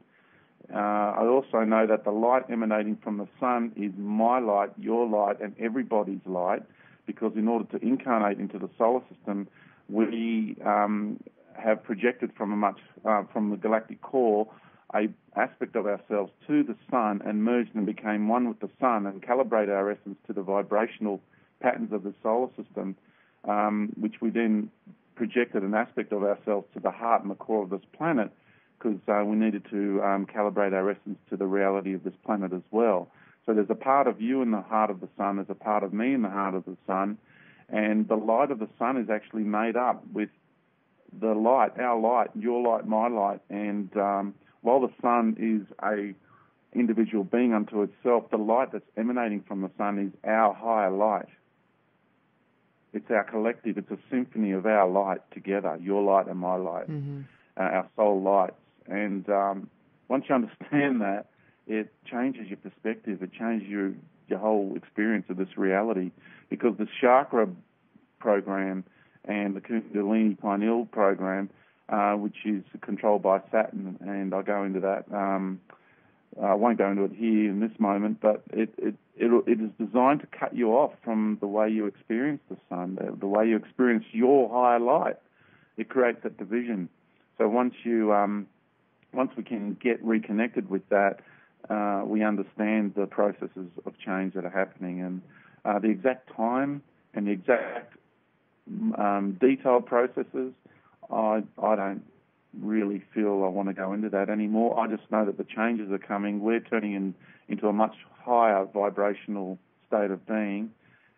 I also know that the light emanating from the sun is my light, your light, and everybody's light, because in order to incarnate into the solar system, we have projected from the galactic core a aspect of ourselves to the sun and merged and became one with the sun and calibrated our essence to the vibrational patterns of the solar system, which we then projected an aspect of ourselves to the heart and the core of this planet, because we needed to calibrate our essence to the reality of this planet as well. So there's a part of you in the heart of the sun, there's a part of me in the heart of the sun, and the light of the sun is actually made up with the light, our light, your light, my light, and while the sun is a individual being unto itself, the light that's emanating from the sun is our higher light. It's our collective, it's a symphony of our light together, your light and my light, our soul lights. And once you understand that, it changes your perspective, it changes your whole experience of this reality, because the Chakra Program and the Kundalini Pineal Program, which is controlled by Saturn, and I'll go into that. I won't go into it here in this moment, but it is designed to cut you off from the way you experience the sun, the way you experience your higher light. It creates that division. So once we can get reconnected with that, we understand the processes of change that are happening, and the exact time and the exact detailed processes, I don't really feel I want to go into that anymore. I just know that the changes are coming. We're turning into a much higher vibrational state of being,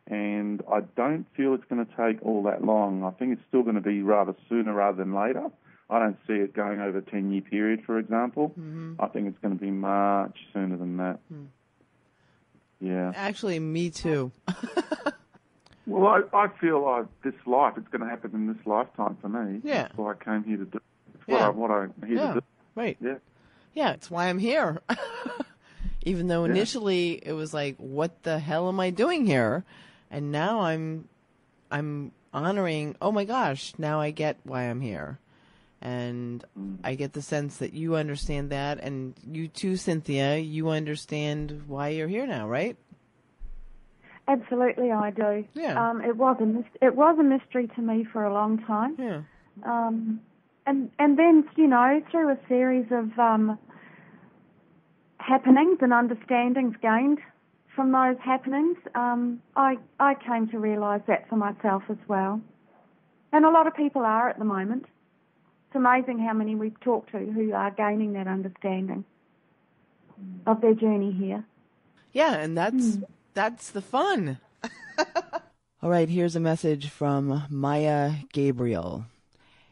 and I don't feel it's going to take all that long. I think it's still going to be rather sooner rather than later. I don't see it going over a 10-year period, for example. I think it's going to be much sooner than that. Yeah. Actually, me too. Well, I feel like this life, it's going to happen in this lifetime for me. Yeah. That's what I came here to do. It's Yeah. what I'm here to do. Right. Yeah. Yeah, it's why I'm here. Even though initially it was like, what the hell am I doing here? And now I'm honoring, oh my gosh, now I get why I'm here. And I get the sense that you understand that, and you too, Cynthia, you understand why you're here now, right? Absolutely, I do. Yeah. It was a mystery to me for a long time. Yeah. And then, through a series of happenings and understandings gained from those happenings, I came to realise that for myself as well. And a lot of people are at the moment. It's amazing how many we've talked to who are gaining that understanding of their journey here. Yeah, and that's the fun. All right, here's a message from Maya Gabriel.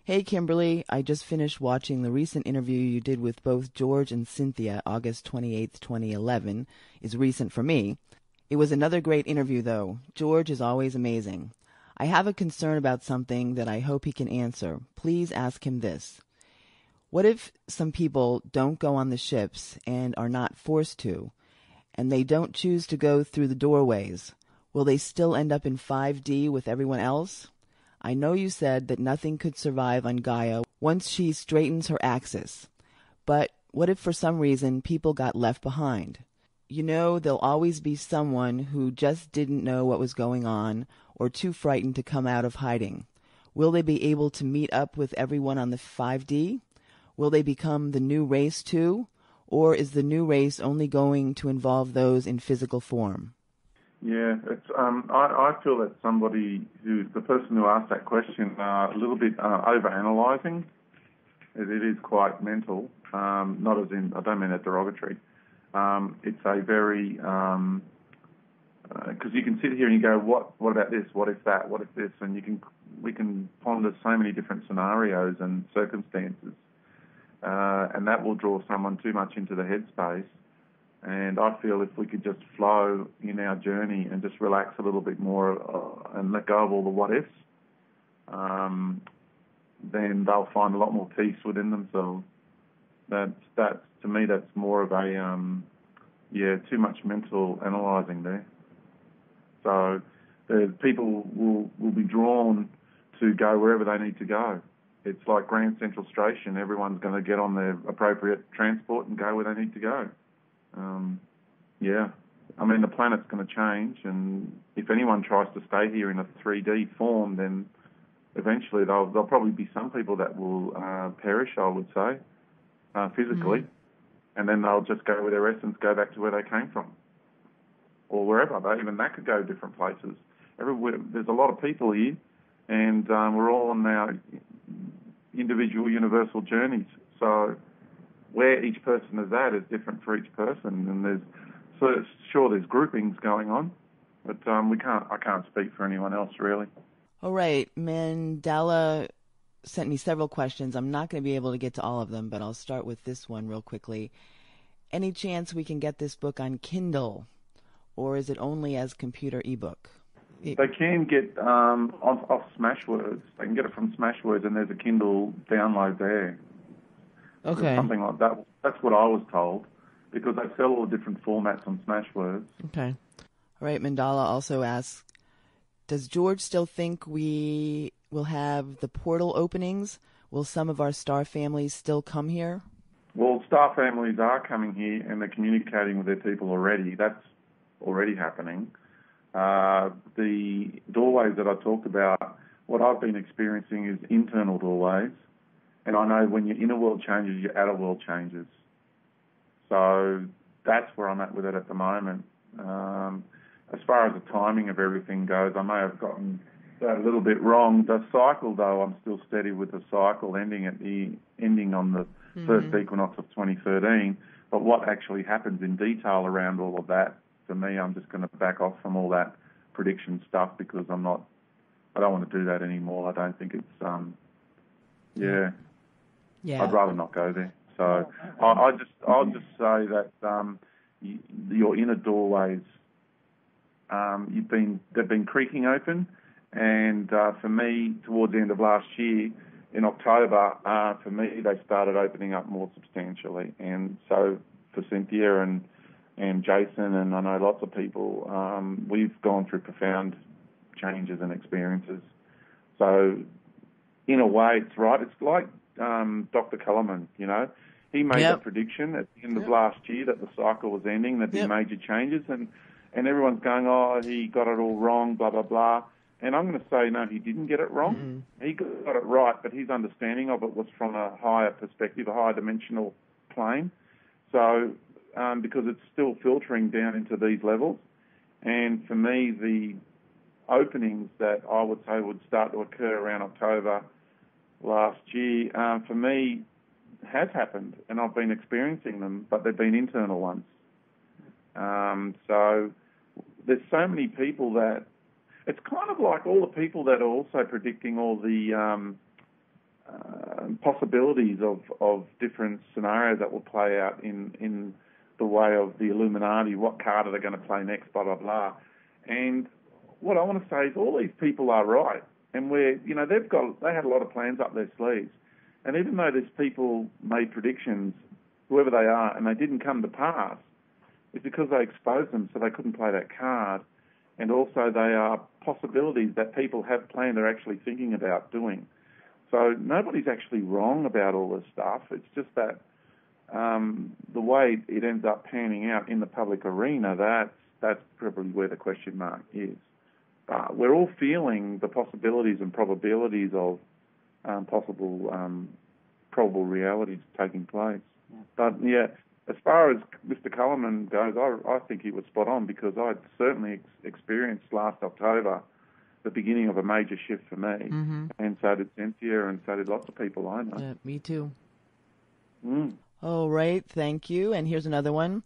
Hey, Kimberly, I just finished watching the recent interview you did with both George and Cynthia, August 28th, 2011. Is recent for me. It was another great interview, though. George is always amazing. I have a concern about something that I hope he can answer. Please ask him this. What if some people don't go on the ships and are not forced to, and they don't choose to go through the doorways? Will they still end up in 5D with everyone else? I know you said that nothing could survive on Gaia once she straightens her axis. But what if for some reason people got left behind? There'll always be someone who just didn't know what was going on or too frightened to come out of hiding. Will they be able to meet up with everyone on the 5D? Will they become the new race too? Or is the new race only going to involve those in physical form? Yeah, it's. I feel that somebody the person who asked that question, a little bit overanalyzing. It is quite mental. Not as in, I don't mean that derogatory. It's a very because you can sit here and you go, what about this? What if that? What if this? And we can ponder so many different scenarios and circumstances, and that will draw someone too much into the headspace. And I feel if we could just flow in our journey and just relax a little bit more and let go of all the what ifs, then they'll find a lot more peace within themselves. That's to me, that's more of a too much mental analysing there. So the people will be drawn to go wherever they need to go. It's like Grand Central Station. Everyone's going to get on their appropriate transport and go where they need to go. I mean, the planet's going to change, and if anyone tries to stay here in a 3D form, then eventually there'll probably be some people that will perish, I would say, physically, and then they'll just go with their essence, go back to where they came from, or wherever. Even that could go different places. Everywhere, there's a lot of people here, and we're all on our individual universal journeys. So where each person is at is different for each person, and there's groupings going on, but I can't speak for anyone else really. All right, Mandela sent me several questions. I'm not going to be able to get to all of them, but I'll start with this one real quickly. Any chance we can get this book on Kindle, or is it only as computer ebook? They can get off Smashwords. They can get it from Smashwords, and there's a Kindle download there. Okay. Or something like that. That's what I was told, because they sell all the different formats on Smashwords. Okay. All right, Mandala also asks, does George still think we will have the portal openings? Will some of our star families still come here? Well, star families are coming here, and they're communicating with their people already. That's already happening. The doorways that I talked about, what I've been experiencing is internal doorways. And I know when your inner world changes, your outer world changes. So that's where I'm at with it at the moment. As far as the timing of everything goes, I may have gotten that a little bit wrong. The cycle, though, I'm still steady with the cycle ending on the first equinox of 2013. But what actually happens in detail around all of that, for me, I'm just going to back off from all that prediction stuff, because I don't want to do that anymore. I don't think it's Yeah. I'd rather not go there. So I'll just say that your inner doorways, they've been creaking open, and for me, towards the end of last year, in October, for me, they started opening up more substantially. And so for Cynthia and Jason, and I know lots of people, we've gone through profound changes and experiences. So in a way, it's right. It's like Dr. Culliman, he made a prediction at the end of last year that the cycle was ending, there'd be major changes, and everyone's going, oh, he got it all wrong, blah, blah, blah. And I'm going to say, no, he didn't get it wrong. Mm-hmm. He got it right, but his understanding of it was from a higher perspective, a higher dimensional plane. So, because it's still filtering down into these levels. And for me, the openings that I would say would start to occur around October last year, for me, has happened, and I've been experiencing them, but they've been internal ones. So there's so many people that it's kind of like all the people that are also predicting all the possibilities of different scenarios that will play out in the way of the Illuminati. What card are they going to play next? Blah blah blah. And what I want to say is all these people are right, and they had a lot of plans up their sleeves. And even though these people made predictions, whoever they are, and they didn't come to pass, it's because they exposed them so they couldn't play that card. And also they are possibilities that people have planned, they're actually thinking about doing. So nobody's actually wrong about all this stuff. It's just that the way it ends up panning out in the public arena, that's probably where the question mark is. But we're all feeling the possibilities and probabilities of probable realities taking place. Yeah. But as far as Mr. Culliman goes, I think he was spot on, because I'd certainly experienced last October the beginning of a major shift for me, and so did Cynthia, and so did lots of people I know. Yeah, me too. All right, thank you. And here's another one.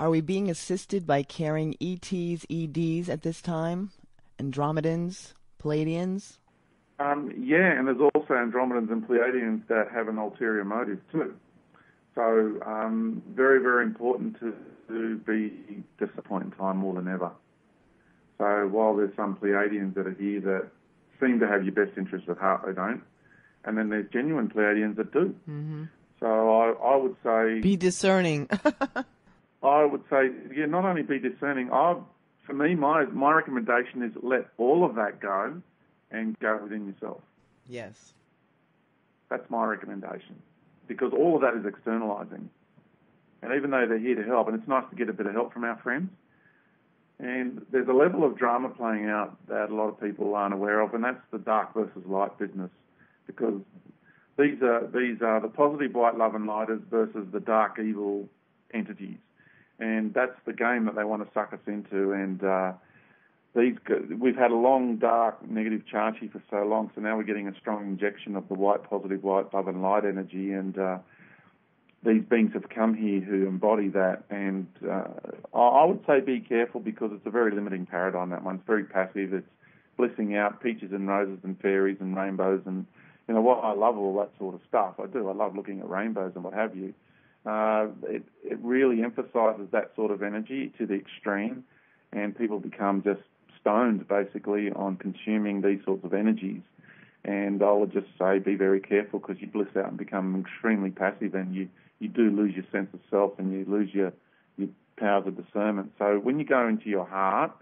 Are we being assisted by carrying ETs, EDs at this time? Andromedans, Pleiadians? Yeah, and there's also Andromedans and Pleiadians that have an ulterior motive too. So very, very important to be just at a point in time more than ever. So while there's some Pleiadians that are here that seem to have your best interests at heart, they don't. And then there's genuine Pleiadians that do. Mm-hmm. So I would say... Be discerning. I would say, yeah, not only be discerning. For me, my recommendation is let all of that go and go within yourself. Yes. That's my recommendation. Because all of that is externalizing. And even though they're here to help, and it's nice to get a bit of help from our friends, and there's a level of drama playing out that a lot of people aren't aware of, and that's the dark versus light business. Because these are the positive white love and lighters versus the dark evil entities. And that's the game that they want to suck us into. And we've had a long, dark, negative charge here for so long, so now we're getting a strong injection of the white, positive, white love and light energy. And these beings have come here who embody that. And I would say be careful, because it's a very limiting paradigm, that one. It's very passive. It's blissing out peaches and roses and fairies and rainbows. And, you know, what I love all that sort of stuff. I do. I love looking at rainbows and what have you. It really emphasizes that sort of energy to the extreme, and people become just stoned, basically, on consuming these sorts of energies. And I would just say be very careful, because you bliss out and become extremely passive, and you do lose your sense of self, and you lose your powers of discernment. So when you go into your heart,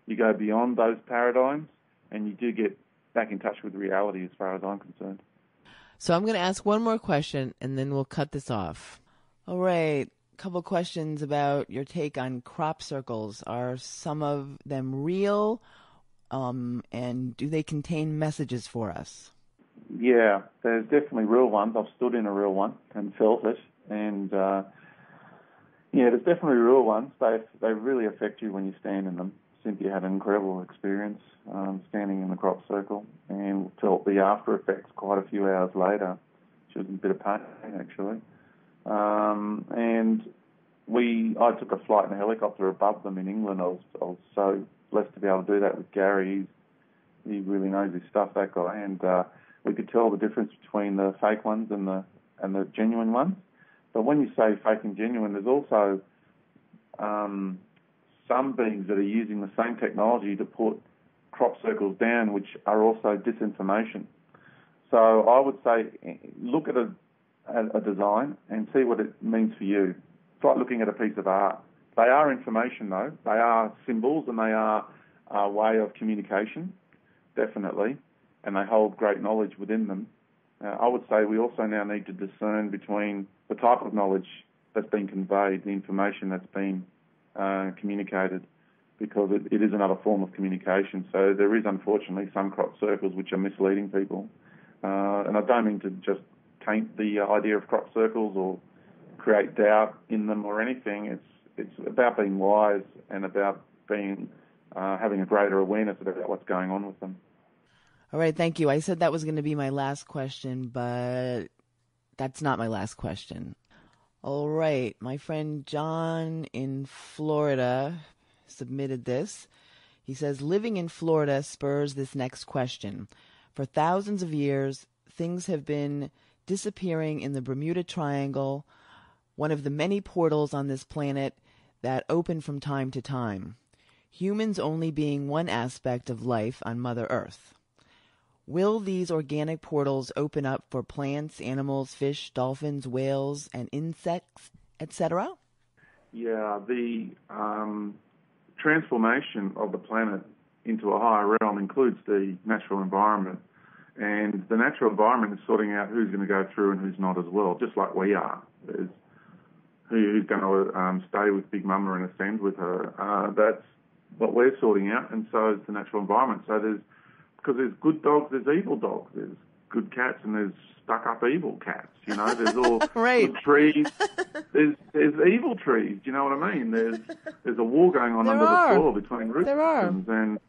you go beyond those paradigms, and you do get back in touch with reality as far as I'm concerned. So I'm going to ask one more question, and then we'll cut this off. All right. A couple questions about your take on crop circles. Are some of them real? And do they contain messages for us? Yeah, there's definitely real ones. I've stood in a real one and felt it. And, yeah, there's definitely real ones. They really affect you when you stand in them. Cynthia had an incredible experience standing in the crop circle, and felt the after effects quite a few hours later. She was in a bit of pain, actually. And I took a flight in a helicopter above them in England. I was so blessed to be able to do that with Gary. He really knows his stuff, that guy. And we could tell the difference between the fake ones and the genuine ones. But when you say fake and genuine, there's also some beings that are using the same technology to put crop circles down, which are also disinformation. So I would say look at a design and see what it means for you. It's like looking at a piece of art. They are information, though. They are symbols, and they are a way of communication, definitely, and they hold great knowledge within them. I would say we also now need to discern between the type of knowledge that's been conveyed, the information that's been communicated, because it is another form of communication. So there is, unfortunately, some crop circles which are misleading people. And I don't mean to just taint the idea of crop circles or create doubt in them or anything. It's about being wise and about being having a greater awareness about what's going on with them. All right, thank you. I said that was going to be my last question, but that's not my last question. All right, my friend John in Florida submitted this. He says, living in Florida spurs this next question. For thousands of years, things have been disappearing in the Bermuda Triangle, one of the many portals on this planet that open from time to time, humans only being one aspect of life on Mother Earth. Will these organic portals open up for plants, animals, fish, dolphins, whales, and insects, etc.? Yeah, the transformation of the planet into a higher realm includes the natural environment. And the natural environment is sorting out who's going to go through and who's not as well, just like we are. There's who's going to stay with Big Mama and ascend with her. That's what we're sorting out, and so is the natural environment. So because there's good dogs, there's evil dogs. There's good cats and there's stuck-up evil cats. You know, there's all right. Good trees. There's evil trees. Do you know what I mean? There's a war going on under the soil between root systems.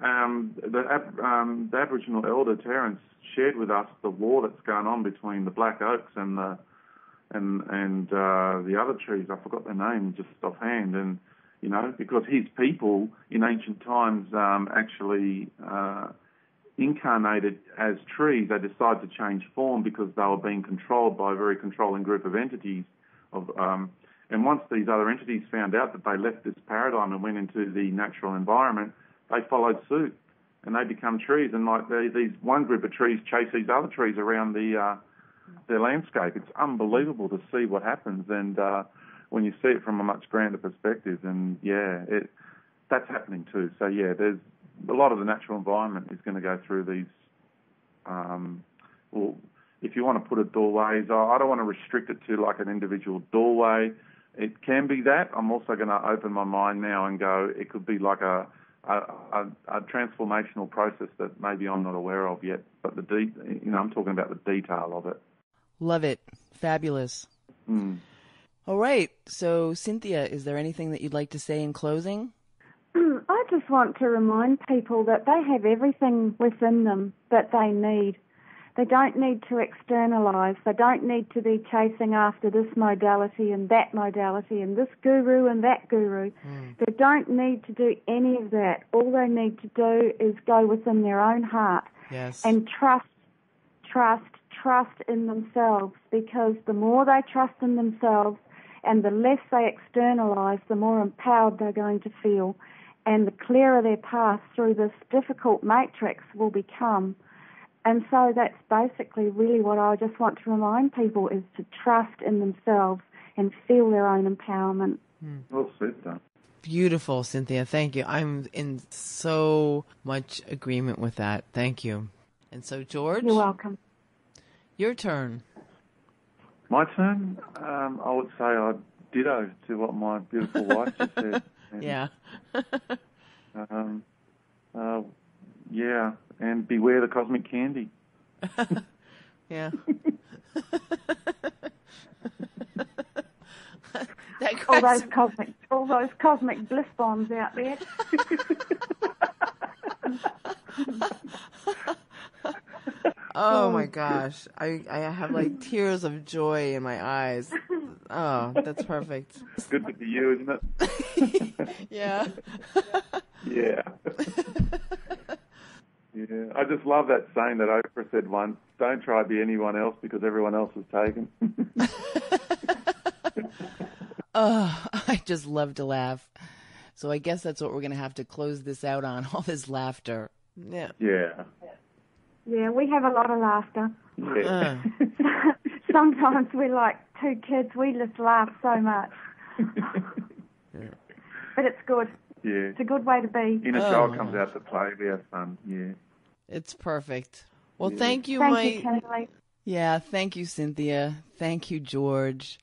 And the Aboriginal elder Terence shared with us the war that's going on between the black oaks and the and the other trees, I forgot their name just offhand, and because his people in ancient times actually incarnated as trees. They decided to change form because they were being controlled by a very controlling group of entities. And once these other entities found out that they left this paradigm and went into the natural environment, they followed suit and they become trees. And like these one group of trees chase these other trees around their landscape. It's unbelievable to see what happens. And when you see it from a much grander perspective, and that's happening too. So there's a lot of the natural environment is going to go through these. Well, if you want to put it doorways, I don't want to restrict it to like an individual doorway. It can be that. I'm also going to open my mind now and go, it could be like a transformational process that maybe I'm not aware of yet. But I'm talking about the detail of it. Love it. Fabulous. All right. So, Cynthia, is there anything that you'd like to say in closing? I just want to remind people that they have everything within them that they need. They don't need to externalize. They don't need to be chasing after this modality and that modality and this guru and that guru. They don't need to do any of that. All they need to do is go within their own heart and trust in themselves, because the more they trust in themselves and the less they externalize, the more empowered they're going to feel, and the clearer their path through this difficult matrix will become. And so that's basically really what I just want to remind people, is to trust in themselves and feel their own empowerment. Well said, Dan. Beautiful, Cynthia. Thank you. I'm in so much agreement with that. Thank you. And so, George? You're welcome. Your turn. My turn? I would say I ditto to what my beautiful wife just said. Yeah. And beware the cosmic candy. Yeah. all those cosmic bliss bombs out there. Oh my gosh. I have like tears of joy in my eyes. Oh, that's perfect. It's good to be you, isn't it? Yeah. Yeah. Yeah. I just love that saying that Oprah said once, don't try to be anyone else because everyone else is taken. Oh, I just love to laugh. So I guess that's what we're going to have to close this out on, all this laughter. Yeah. Yeah. Yeah, we have a lot of laughter. Yeah. Sometimes we're like two kids. We just laugh so much. But it's good. Yeah. It's a good way to be. Inner child comes out to play. We have fun. Yeah. It's perfect. Well, Yeah. thank you, Thank you, Kimberly. Yeah, thank you, Cynthia. Thank you, George.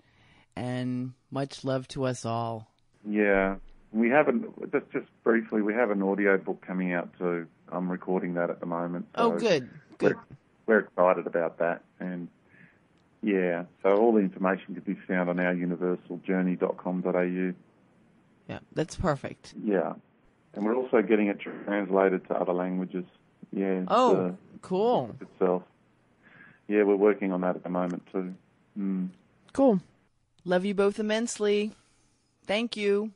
And much love to us all. Yeah. We have just briefly, we have an audio book coming out too. I'm recording that at the moment. Oh, good. Good. We're excited about that. And yeah, so all the information can be found on our universaljourney.com.au. Yeah, that's perfect. Yeah. And we're also getting it translated to other languages. Yeah. Oh, cool. Itself. Yeah, we're working on that at the moment too. Cool. Love you both immensely. Thank you.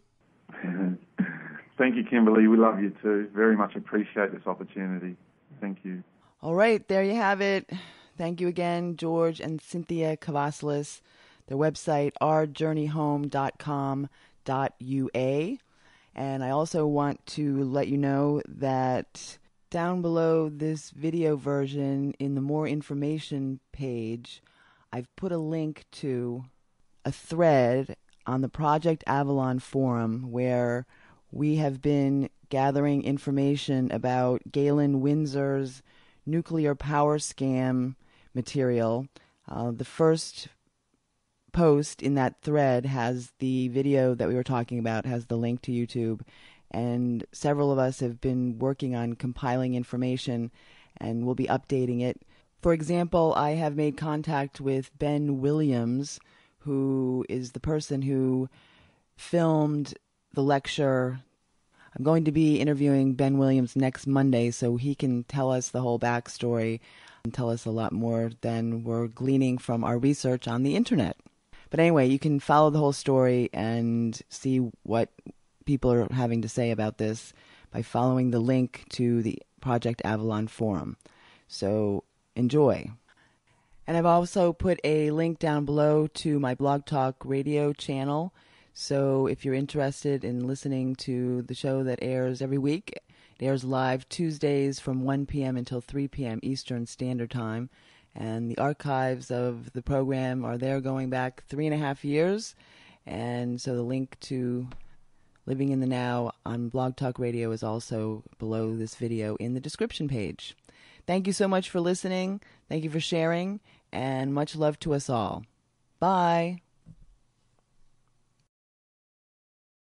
Thank you, Kimberly. We love you too. Very much appreciate this opportunity. Thank you. All right, there you have it. Thank you again, George and Cynthia Kavassilas. Their website, ourjourneyhome.com.ua. And I also want to let you know that down below this video version in the More Information page, I've put a link to a thread on the Project Avalon forum where we have been gathering information about Galen Winsor's nuclear power scam material. The first post in that thread has the video that we were talking about, has the link to YouTube, and several of us have been working on compiling information and we'll be updating it. For example, I have made contact with Ben Williams, who is the person who filmed the lecture. I'm going to be interviewing Ben Williams next Monday so he can tell us the whole backstory and tell us a lot more than we're gleaning from our research on the internet. But anyway, you can follow the whole story and see what people are having to say about this by following the link to the Project Avalon forum. So enjoy. And I've also put a link down below to my Blog Talk Radio channel. So if you're interested in listening to the show that airs every week, it airs live Tuesdays from 1 p.m. until 3 p.m. Eastern Standard Time. And the archives of the program are there going back 3.5 years. And so the link to Living in the Now on Blog Talk Radio is also below this video in the description page. Thank you so much for listening. Thank you for sharing. And much love to us all. Bye.